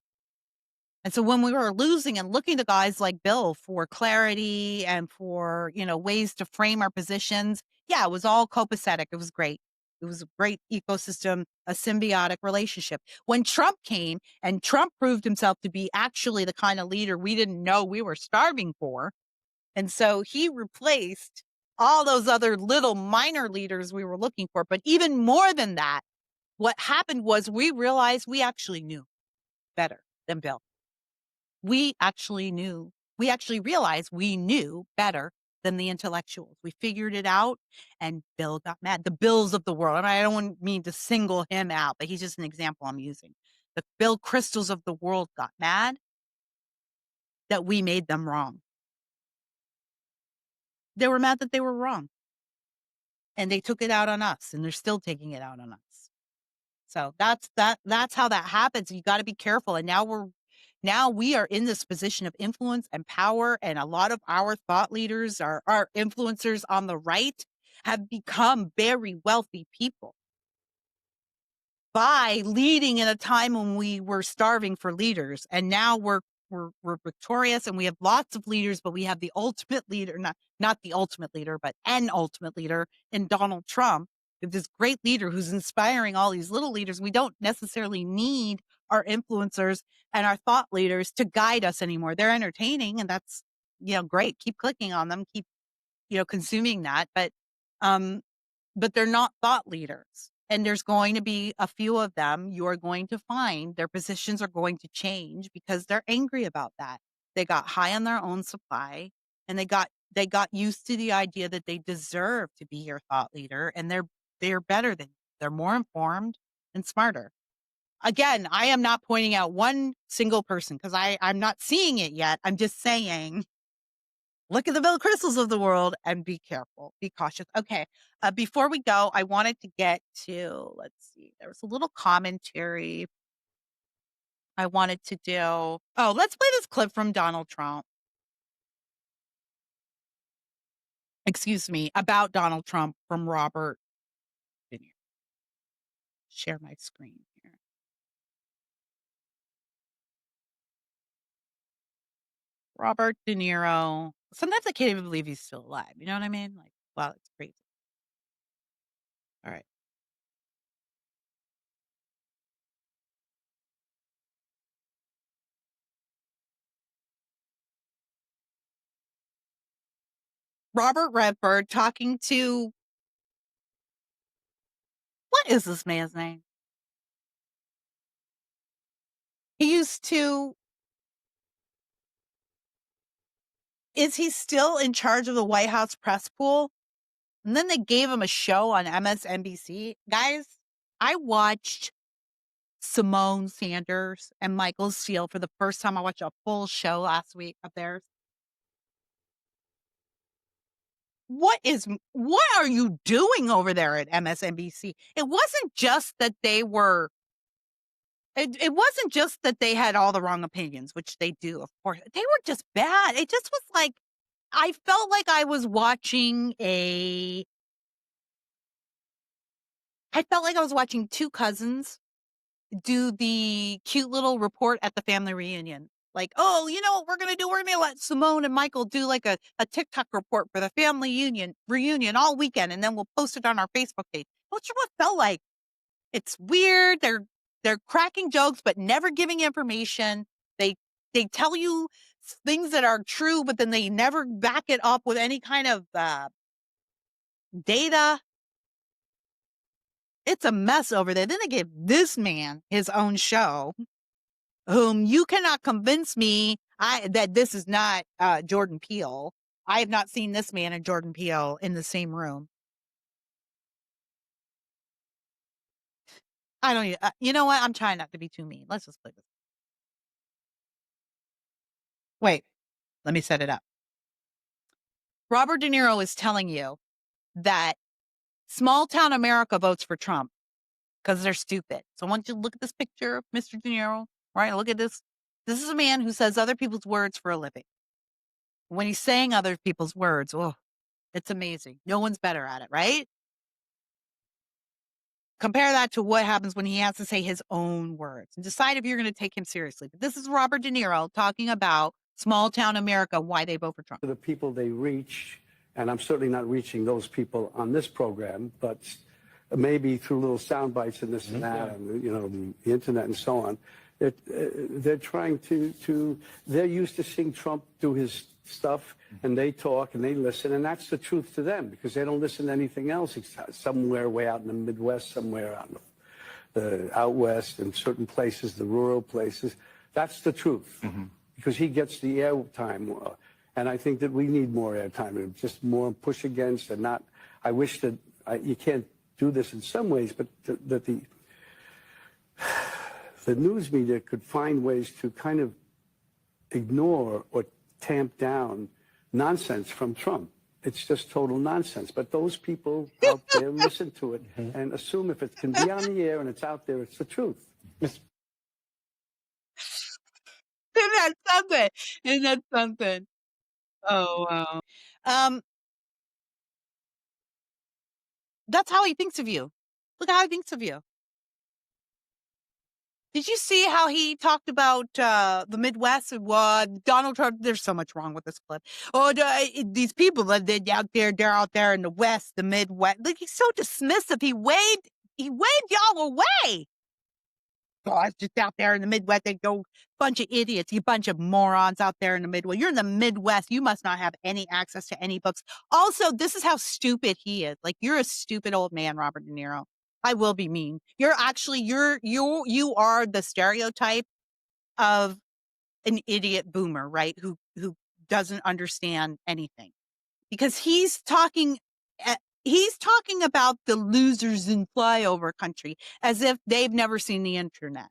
And so when we were losing and looking to guys like Bill for clarity and for, ways to frame our positions, yeah, it was all copacetic. It was great. It was a great ecosystem, a symbiotic relationship. When Trump came and Trump proved himself to be actually the kind of leader we didn't know we were starving for. And so he replaced all those other little minor leaders we were looking for. But even more than that, what happened was we realized we actually knew better than Bill. We actually realized we knew better than the intellectuals. We figured it out, and Bill got mad. The Bills of the world. And I don't mean to single him out, but he's just an example I'm using. The Bill Crystals of the world got mad that we made them wrong. They were mad that they were wrong. And they took it out on us, and they're still taking it out on us. So that's how that happens. You got to be careful. And now we are in this position of influence and power. And a lot of our thought leaders, our influencers on the right, have become very wealthy people by leading in a time when we were starving for leaders. And now we're victorious, and we have lots of leaders, but we have the ultimate leader, not the ultimate leader, but an ultimate leader in Donald Trump. We have this great leader who's inspiring all these little leaders. We don't necessarily need our influencers and our thought leaders to guide us anymore. They're entertaining, and that's, great. Keep clicking on them, keep, consuming that. But they're not thought leaders. And there's going to be a few of them you are going to find their positions are going to change because they're angry about that. They got high on their own supply, and they got used to the idea that they deserve to be your thought leader, and they're better than you. They're more informed and smarter. Again, I am not pointing out one single person because I'm not seeing it yet. I'm just saying, look at the Bill Crystals of the world and be careful, be cautious. Okay. Before we go, I wanted to get to, let's see, there was a little commentary I wanted to do. Oh, let's play this clip from Donald Trump. Excuse me, about Donald Trump from Robert. Share my screen here. Robert De Niro. Sometimes I can't even believe he's still alive. You know what I mean? Like, wow, it's crazy. All right. Robert Redford talking to, what is this man's name? He used to, is he still in charge of the White House press pool? And then they gave him a show on MSNBC. Guys, I watched Simone Sanders and Michael Steele for the first time. I watched a full show last week of theirs. What are you doing over there at MSNBC? It wasn't just that they were, it wasn't just that they had all the wrong opinions, which they do, of course. They were just bad. It just was like, I felt like I was watching two cousins do the cute little report at the family reunion. Like, oh, you know what we're going to do? We're going to let Simone and Michael do like a TikTok report for the family reunion all weekend, and then we'll post it on our Facebook page. That's what it felt like. It's weird. They're cracking jokes, but never giving information. They tell you things that are true, but then they never back it up with any kind of data. It's a mess over there. Then they gave this man his own show, whom you cannot convince me that this is not Jordan Peele. I have not seen this man and Jordan Peele in the same room. I don't even, you know what? I'm trying not to be too mean. Let's just play this. Wait, let me set it up. Robert De Niro is telling you that small town America votes for Trump because they're stupid. So I want you to look at this picture of Mr. De Niro, right? Look at this. This is a man who says other people's words for a living. When he's saying other people's words, oh, it's amazing. No one's better at it, right? Compare that to what happens when he has to say his own words and decide if you're going to take him seriously. But this is Robert De Niro talking about small town America, why they vote for Trump. The people they reach, and I'm certainly not reaching those people on this program, but maybe through little sound bites and this and that, and the internet and so on. They're trying they're used to seeing Trump do his stuff, and they talk and they listen, and that's the truth to them because they don't listen to anything else. It's somewhere way out in the Midwest, somewhere out west, in certain places, the rural places. That's the truth because he gets the airtime. And I think that we need more airtime, just more push against and not. I wish that you can't do this in some ways, but that the news media could find ways to kind of ignore or tamp down nonsense from Trump. It's just total nonsense. But those people out there listen to it and assume if it can be on the air and it's out there, it's the truth. Isn't that something? Isn't that something? Oh, wow. That's how he thinks of you. Look how he thinks of you. Did you see how he talked about the Midwest? Donald Trump, there's so much wrong with this clip. Oh, these people that they're out there in the West, the Midwest. Like, he's so dismissive. He waved y'all away. Oh, it's just out there in the Midwest. They go bunch of idiots, you bunch of morons out there in the Midwest. You're in the Midwest. You must not have any access to any books. Also, this is how stupid he is. Like, you're a stupid old man, Robert De Niro. I will be mean. You are the stereotype of an idiot boomer, right? Who doesn't understand anything. Because he's talking about the losers in flyover country as if they've never seen the internet.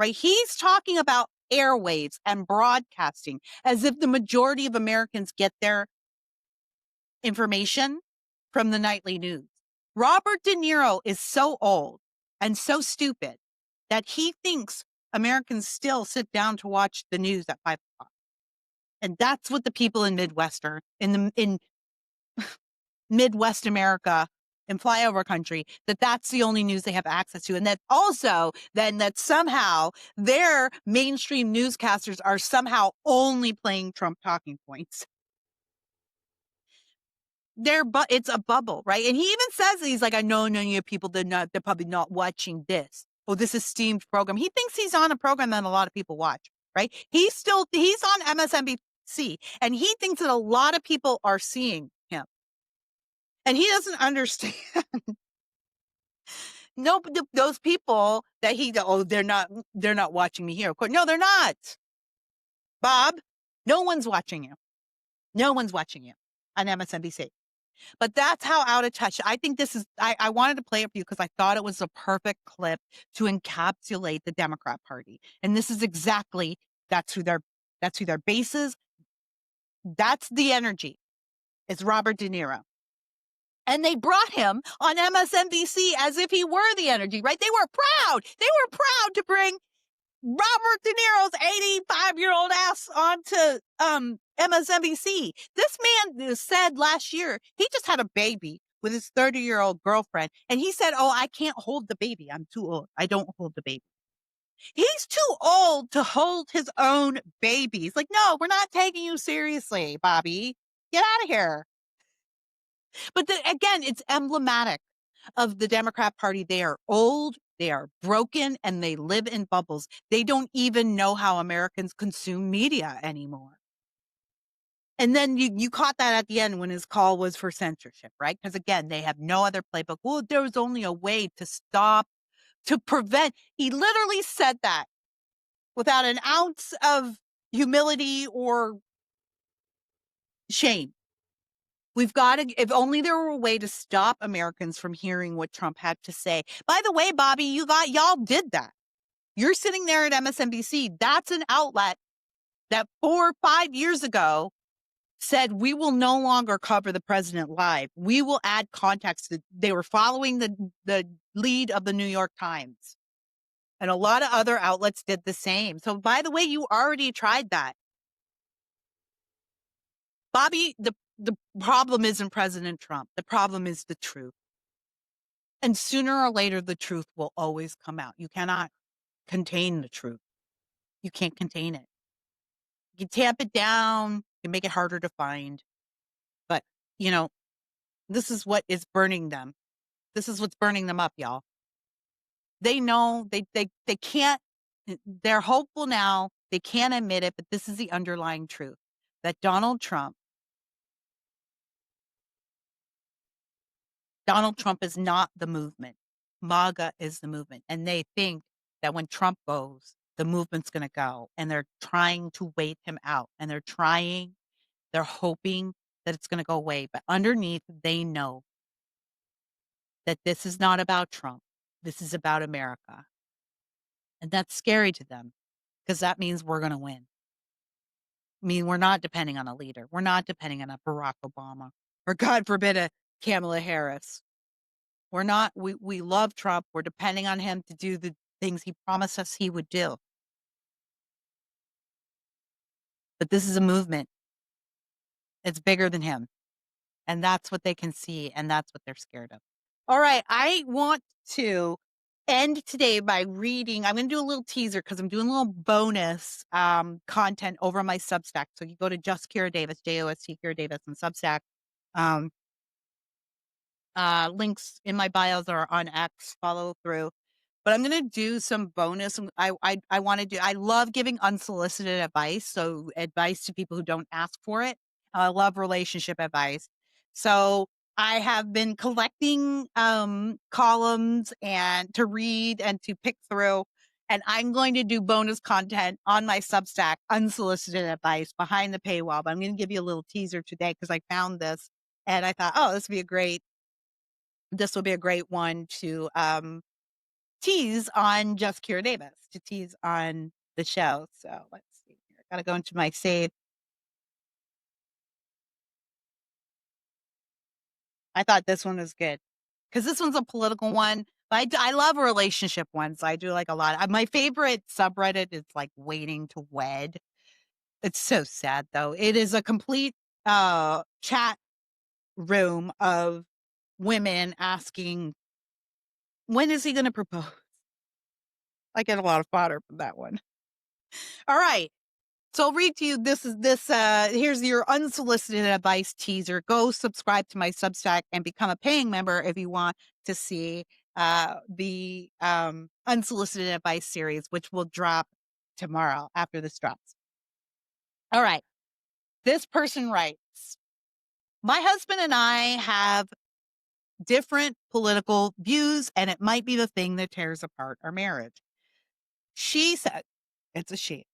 Right? He's talking about airwaves and broadcasting as if the majority of Americans get their information from the nightly news. Robert De Niro is so old and so stupid that he thinks Americans still sit down to watch the news at 5 o'clock. And that's what the people in in Midwest America in flyover country, that's the only news they have access to. And that also then that somehow their mainstream newscasters are somehow only playing Trump talking points. It's a bubble, right? And he even says, he's like, I know none of you people, they're probably not watching this. Oh, this esteemed program. He thinks he's on a program that a lot of people watch, right? He's on MSNBC, and he thinks that a lot of people are seeing him. And he doesn't understand. No, those people that they're not watching me here. Of course, no, they're not. Bob, no one's watching you. No one's watching you on MSNBC. But that's how out of touch. I think this is, I wanted to play it for you because I thought it was a perfect clip to encapsulate the Democrat Party. And this is exactly, that's who their base is. That's the energy. It's Robert De Niro. And they brought him on MSNBC as if he were the energy, right? They were proud. They were proud to bring Robert De Niro's 85-year-old ass onto MSNBC. This man said last year he just had a baby with his 30-year-old girlfriend. And he said, oh, I can't hold the baby. I'm too old. I don't hold the baby. He's too old to hold his own babies. Like, no, we're not taking you seriously, Bobby. Get out of here. But again, it's emblematic of the Democrat Party. They are old, they are broken, and they live in bubbles. They don't even know how Americans consume media anymore. And then you caught that at the end when his call was for censorship, right? Because again, they have no other playbook. Well, there was only a way to prevent. He literally said that without an ounce of humility or shame. We've got to, if only there were a way to stop Americans from hearing what Trump had to say. By the way, Bobby, y'all did that. You're sitting there at MSNBC. That's an outlet that 4 or 5 years ago said, we will no longer cover the president live. We will add context. They were following the lead of the New York Times. And a lot of other outlets did the same. So, by the way, you already tried that. Bobby, the problem isn't President Trump. The problem is the truth. And sooner or later, the truth will always come out. You cannot contain the truth. You can't contain it. You tamp it down, you make it harder to find. But, you know, this is what is burning them. This is what's burning them up, y'all. They know they can't, they're hopeful now. They can't admit it, but this is the underlying truth that Donald Trump is not the movement. MAGA is the movement. And they think that when Trump goes, the movement's going to go. And they're trying to wait him out. And they're hoping that it's going to go away. But underneath, they know that this is not about Trump. This is about America. And that's scary to them because that means we're going to win. I mean, we're not depending on a leader. We're not depending on a Barack Obama or, God forbid, a Kamala Harris. We're not, we love Trump. We're depending on him to do the things he promised us he would do. But this is a movement. It's bigger than him. And that's what they can see. And that's what they're scared of. All right. I want to end today by reading. I'm going to do a little teaser because I'm doing a little bonus content over my Substack. So you go to Just Kira Davis, JOST Kira Davis on Substack. Links in my bios are on X. Follow through. But I'm going to do some bonus. I want to do, I love giving unsolicited advice. So advice to people who don't ask for it. I love relationship advice. So I have been collecting columns and to read and to pick through. And I'm going to do bonus content on my Substack, unsolicited advice behind the paywall. But I'm going to give you a little teaser today because I found this and I thought, oh, this will be a great one to tease on Just Kira Davis, to tease on the show. So let's see here. I gotta go into my save. I thought this one was good because this one's a political one. But I love relationship ones. I do like a lot. My favorite subreddit is like Waiting to Wed. It's so sad though. It is a complete chat room of women asking, when is he going to propose? I get a lot of fodder from that one. All right. So I'll read to you. Here's your unsolicited advice teaser. Go subscribe to my Substack and become a paying member if you want to see the unsolicited advice series, which will drop tomorrow after this drops. All right. This person writes, my husband and I have different political views, and it might be the thing that tears apart our marriage. She said, it's a she.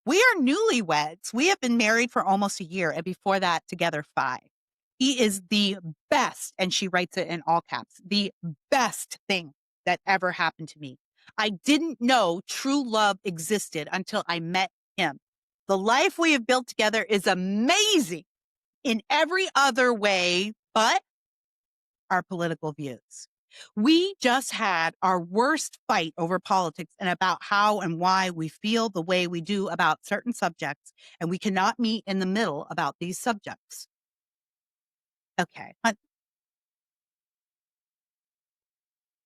We are newlyweds. We have been married for almost a year, and before that, together 5. He is the best, and she writes it in all caps, the best thing that ever happened to me. I didn't know true love existed until I met him. The life we have built together is amazing in every other way, but our political views. We just had our worst fight over politics and about how and why we feel the way we do about certain subjects, and we cannot meet in the middle about these subjects. Okay.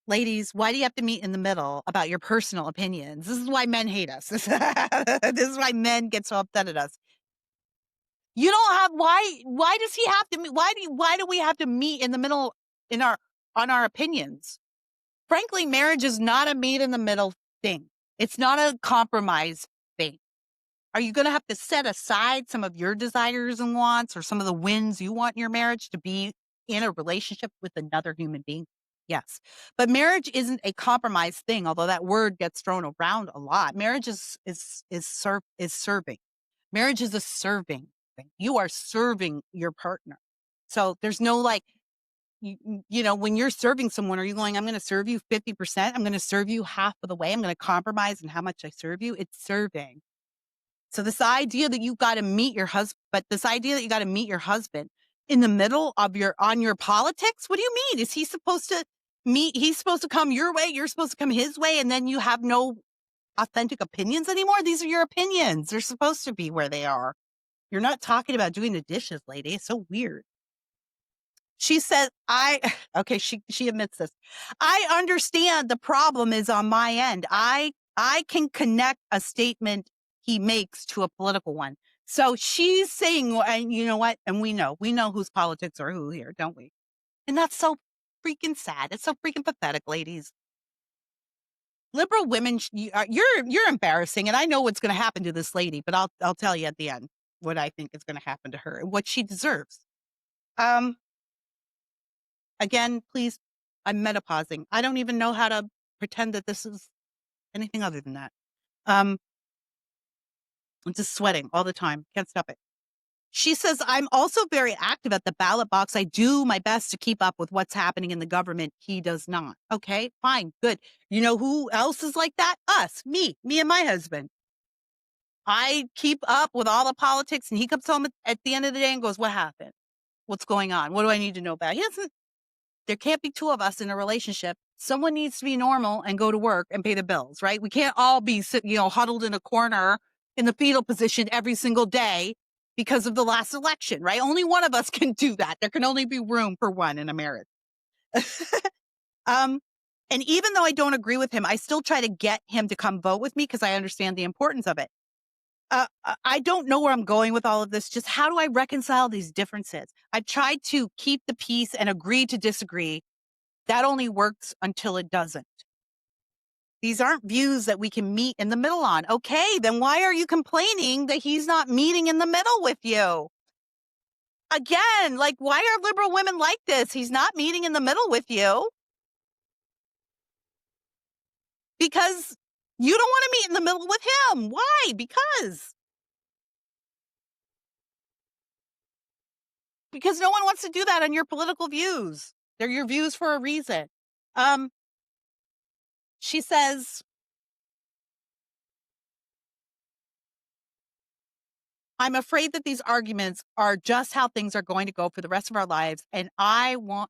Ladies, why do you have to meet in the middle about your personal opinions? This is why men hate us. This is why men get so upset at us. You don't have, why does he have to meet? Why do we have to meet in the middle on our opinions? Frankly, marriage is not a meet in the middle thing. It's not a compromise thing. Are you going to have to set aside some of your desires and wants or some of the wins you want in your marriage to be in a relationship with another human being? Yes. But marriage isn't a compromise thing, although that word gets thrown around a lot. Marriage is serving. Marriage is a serving thing. You are serving your partner. So there's no like, you know, when you're serving someone, are you going, I'm going to serve you 50%? I'm going to serve you half of the way. I'm going to compromise in how much I serve you. It's serving. So this idea that you got to meet your husband, but this idea that you got to meet your husband in the middle of on your politics, what do you mean? Is he supposed to he's supposed to come your way, you're supposed to come his way, and then you have no authentic opinions anymore? These are your opinions. They're supposed to be where they are. You're not talking about doing the dishes, lady. It's so weird. She said, okay, she admits this. I understand the problem is on my end. I can connect a statement he makes to a political one. So she's saying, and you know what? And we know whose politics are who here, don't we? And that's so freaking sad. It's so freaking pathetic, ladies. Liberal women, you're embarrassing, and I know what's going to happen to this lady, but I'll tell you at the end what I think is going to happen to her and what she deserves. Again, please, I'm menopausing. I don't even know how to pretend that this is anything other than that. I'm just sweating all the time. Can't stop it. She says, I'm also very active at the ballot box. I do my best to keep up with what's happening in the government. He does not. Okay, fine, good. You know who else is like that? Us, me and my husband. I keep up with all the politics, and he comes home at the end of the day and goes, what happened? What's going on? What do I need to know about? He doesn't. There can't be two of us in a relationship. Someone needs to be normal and go to work and pay the bills, right? We can't all be, huddled in a corner in the fetal position every single day because of the last election, right? Only one of us can do that. There can only be room for one in a marriage. And even though I don't agree with him, I still try to get him to come vote with me because I understand the importance of it. I don't know where I'm going with all of this. Just how do I reconcile these differences? I've tried to keep the peace and agree to disagree. That only works until it doesn't. These aren't views that we can meet in the middle on. Okay, then why are you complaining that he's not meeting in the middle with you? Again, like, why are liberal women like this? He's not meeting in the middle with you because you don't want to meet in the middle with him. Why? Because no one wants to do that on your political views. They're your views for a reason. She says, I'm afraid that these arguments are just how things are going to go for the rest of our lives, and I want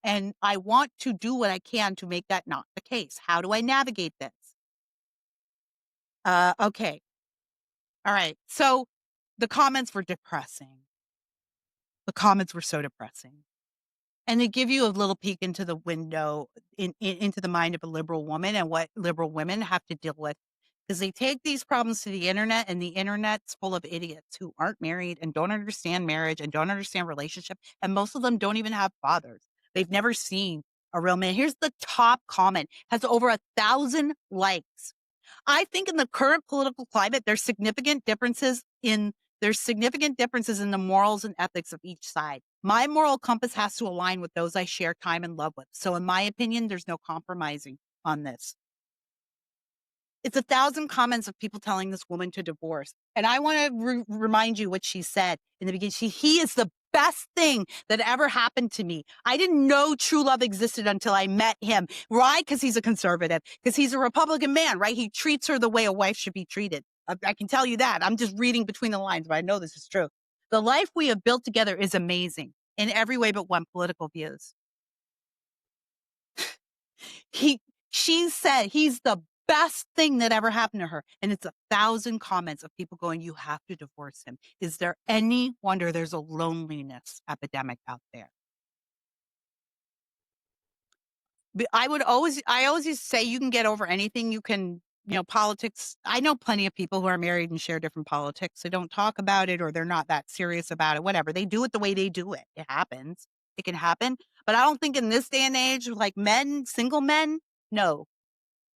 to do what I can to make that not the case. How do I navigate this? Okay. All right. So the comments were depressing. The comments were so depressing. And they give you a little peek into the window, into the mind of a liberal woman and what liberal women have to deal with. Because they take these problems to the internet, and the internet's full of idiots who aren't married and don't understand marriage and don't understand relationship. And most of them don't even have fathers. They've never seen a real man. Here's the top comment, has over 1,000 likes. I think in the current political climate, there's significant differences in the morals and ethics of each side. My moral compass has to align with those I share time and love with. So in my opinion, there's no compromising on this. It's 1,000 comments of people telling this woman to divorce. And I want to remind you what she said in the beginning. He is the best thing that ever happened to me. I didn't know true love existed until I met him. Why? Because he's a conservative, because he's a Republican man, right? He treats her the way a wife should be treated. I can tell you that. I'm just reading between the lines, but I know this is true. The life we have built together is amazing in every way but one: political views. She said he's the best thing that ever happened to her. And it's 1,000 comments of people going, you have to divorce him. Is there any wonder there's a loneliness epidemic out there? I always used to say you can get over anything. You can, politics. I know plenty of people who are married and share different politics. They don't talk about it, or they're not that serious about it, whatever. They do it the way they do it. It happens. It can happen. But I don't think in this day and age, like single men, no,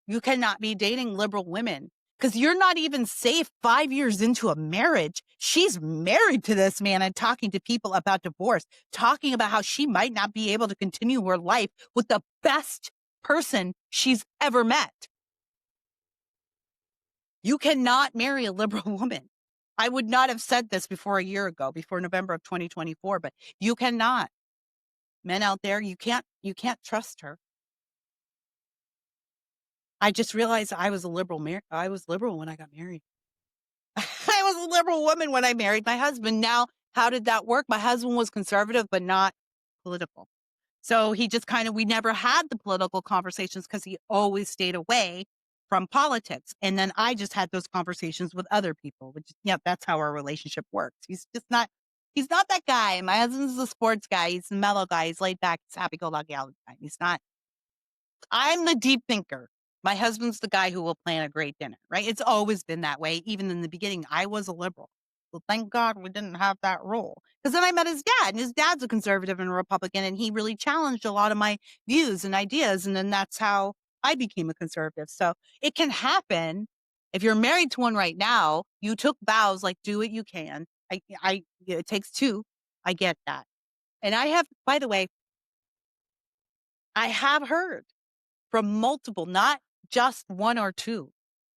you cannot be dating liberal women because you're not even safe 5 years into a marriage. She's married to this man and talking to people about divorce, talking about how she might not be able to continue her life with the best person she's ever met. You cannot marry a liberal woman. I would not have said this before a year ago, before November of 2024, but you cannot. Men out there, you can't trust her. I just realized I was liberal when I got married. I was a liberal woman when I married my husband. Now, how did that work? My husband was conservative, but not political. So he just we never had the political conversations because he always stayed away from politics. And then I just had those conversations with other people, which, yeah, that's how our relationship works. He's not that guy. My husband's a sports guy. He's a mellow guy. He's laid back. He's happy go lucky all the time. He's not I'm the deep thinker. My husband's the guy who will plan a great dinner, right? It's always been that way. Even in the beginning, I was a liberal. Well, thank God we didn't have that role. Because then I met his dad, and his dad's a conservative and a Republican, and he really challenged a lot of my views and ideas. And then that's how I became a conservative. So it can happen. If you're married to one right now, you took vows, like, do what you can. It takes two. I get that. And I have, by the way, I have heard from multiple, not just one or two.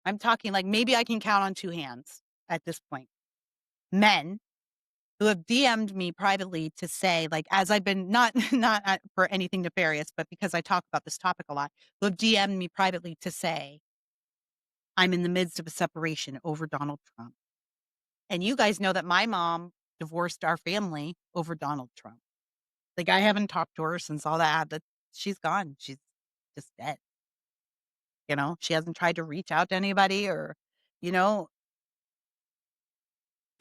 I'm talking like maybe I can count on two hands at this point. Men who have DM'd me privately to say, like, as I've been not for anything nefarious, but because I talk about this topic a lot, who have DM'd me privately to say, I'm in the midst of a separation over Donald Trump. And you guys know that my mom divorced our family over Donald Trump. Like, I haven't talked to her since all that she's gone. She's just dead. She hasn't tried to reach out to anybody you know,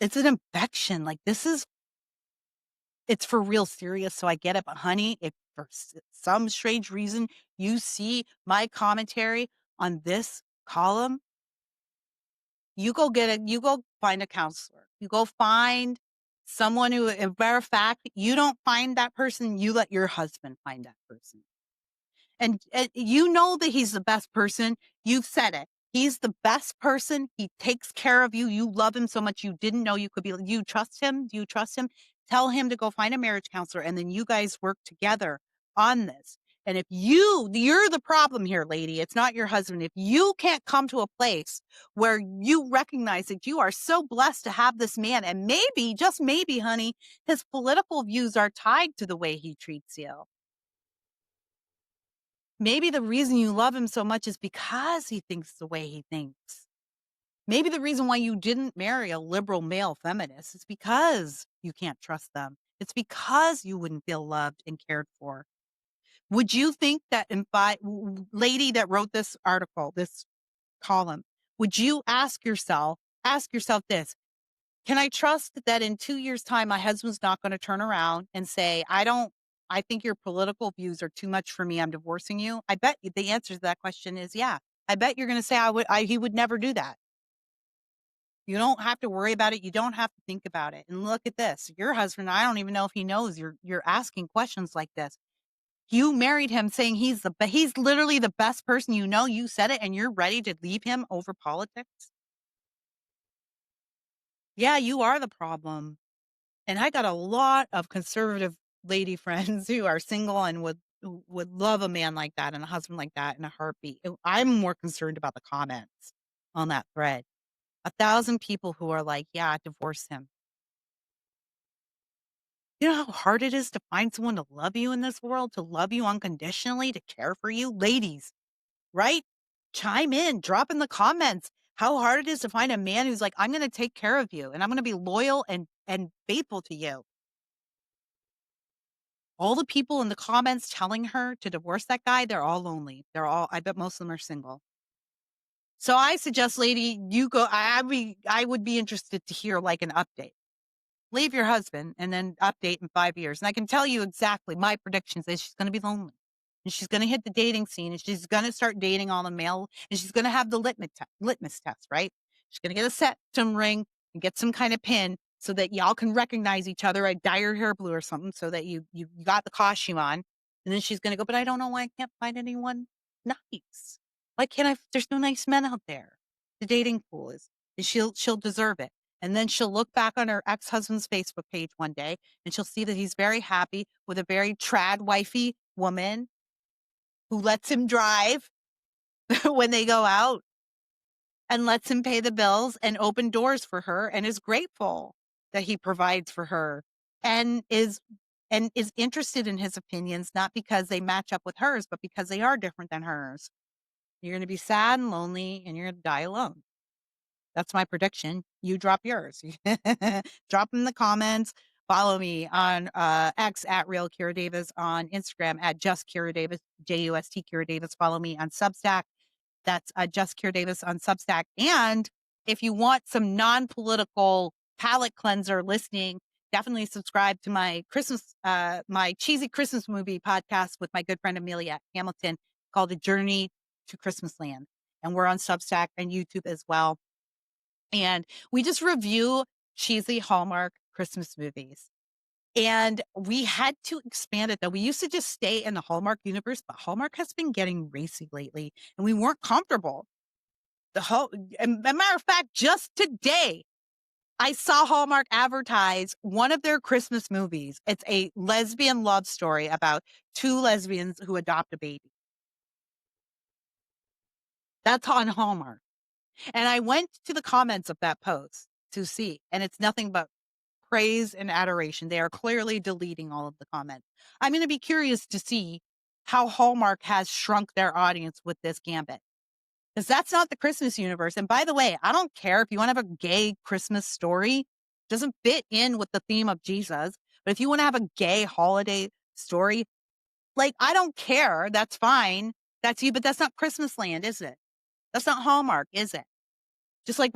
it's an infection. Like, it's for real serious. So I get it. But honey, if for some strange reason you see my commentary on this column, you go find a counselor. You go find someone who, as a matter of fact, you don't find that person, you let your husband find that person. And you know that he's the best person. You've said it. He's the best person. He takes care of you. You love him so much you didn't know you could be. You trust him? Do you trust him? Tell him to go find a marriage counselor, and then you guys work together on this. And if you're the problem here, lady, it's not your husband. If you can't come to a place where you recognize that you are so blessed to have this man, and maybe, just maybe, honey, his political views are tied to the way he treats you. Maybe the reason you love him so much is because he thinks the way he thinks. Maybe the reason why you didn't marry a liberal male feminist is because you can't trust them. It's because you wouldn't feel loved and cared for. Would you think that lady that wrote this article, this column, would you ask yourself this, can I trust that in 2 years' time, my husband's not going to turn around and say, I think your political views are too much for me. I'm divorcing you. I bet the answer to that question is, yeah. I bet you're going to say, he would never do that. You don't have to worry about it. You don't have to think about it. And look at this. Your husband, I don't even know if he knows you're asking questions like this. You married him saying he's literally the best person you know. You said it, and you're ready to leave him over politics. Yeah, you are the problem. And I got a lot of conservative lady friends who are single and would love a man like that and a husband like that in a heartbeat. I'm more concerned about the comments on that thread. 1,000 people who are like, yeah, divorce him. You know how hard it is to find someone to love you in this world, to love you unconditionally, to care for you? Ladies, right? Chime in, drop in the comments how hard it is to find a man who's like, I'm going to take care of you and I'm going to be loyal and faithful to you. All the people in the comments telling her to divorce that guy, they're all lonely. I bet most of them are single. So I suggest, lady, you go. I would be interested to hear like an update. Leave your husband and then update in 5 years. And I can tell you exactly my predictions is she's going to be lonely. And she's going to hit the dating scene and she's going to start dating all the male and she's going to have the litmus test, right? She's going to get a septum ring and get some kind of pin so that y'all can recognize each other. I dye your hair blue or something so that you got the costume on. And then she's going to go, but I don't know why I can't find anyone nice. Why can't I? There's no nice men out there. The dating pool is, and she'll deserve it. And then she'll look back on her ex-husband's Facebook page one day and she'll see that he's very happy with a very trad wifey woman who lets him drive when they go out and lets him pay the bills and open doors for her and is grateful that he provides for her and is and is interested in his opinions, not because they match up with hers, but because they are different than hers. You're going to be sad and lonely, and you're going to die alone. That's my prediction. You drop yours. Drop in the comments. Follow me on X at Real Kira Davis, on Instagram at Just Kira Davis, JUST Kira Davis. Follow me on Substack. That's Just Kira Davis on Substack. And if you want some non-political palate cleanser listening, definitely subscribe to my my cheesy Christmas movie podcast with my good friend Amelia Hamilton called A Journey to Christmas Land. And we're on Substack and YouTube as well. And we just review cheesy Hallmark Christmas movies. And we had to expand it though. We used to just stay in the Hallmark universe, but Hallmark has been getting racy lately, and we weren't comfortable. And a matter of fact, just today, I saw Hallmark advertise one of their Christmas movies. It's a lesbian love story about two lesbians who adopt a baby. That's on Hallmark. And I went to the comments of that post to see, and it's nothing but praise and adoration. They are clearly deleting all of the comments. I'm going to be curious to see how Hallmark has shrunk their audience with this gambit, because that's not the Christmas universe. And by the way, I don't care if you want to have a gay Christmas story, doesn't fit in with the theme of Jesus. But if you want to have a gay holiday story, like, I don't care. That's fine. That's you, but that's not Christmas Land, is it? That's not Hallmark, is it? Just like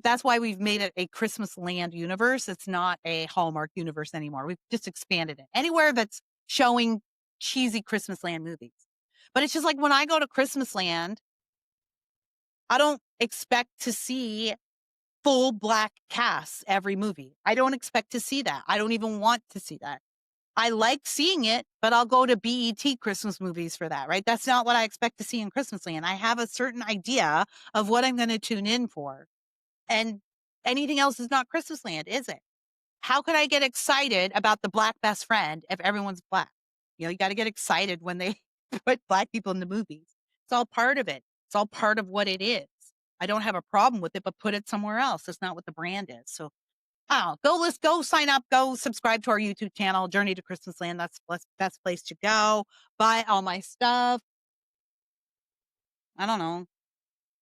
that's why we've made it a Christmas Land universe. It's not a Hallmark universe anymore. We've just expanded it. Anywhere that's showing cheesy Christmas Land movies. But it's just like when I go to Christmas Land, I don't expect to see full black casts every movie. I don't expect to see that. I don't even want to see that. I like seeing it, but I'll go to BET Christmas movies for that, right? That's not what I expect to see in Christmas Land. I have a certain idea of what I'm going to tune in for. And anything else is not Christmas Land, is it? How could I get excited about the black best friend if everyone's black? You got to get excited when they put black people in the movies. It's all part of it. It's all part of what it is. I don't have a problem with it, but put it somewhere else. That's not what the brand is. So, go sign up, go subscribe to our YouTube channel, Journey to Christmas Land. That's the best place to go. Buy all my stuff. I don't know.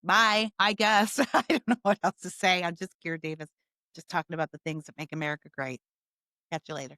Bye, I guess. I don't know what else to say. I'm just Kira Davis, just talking about the things that make America great. Catch you later.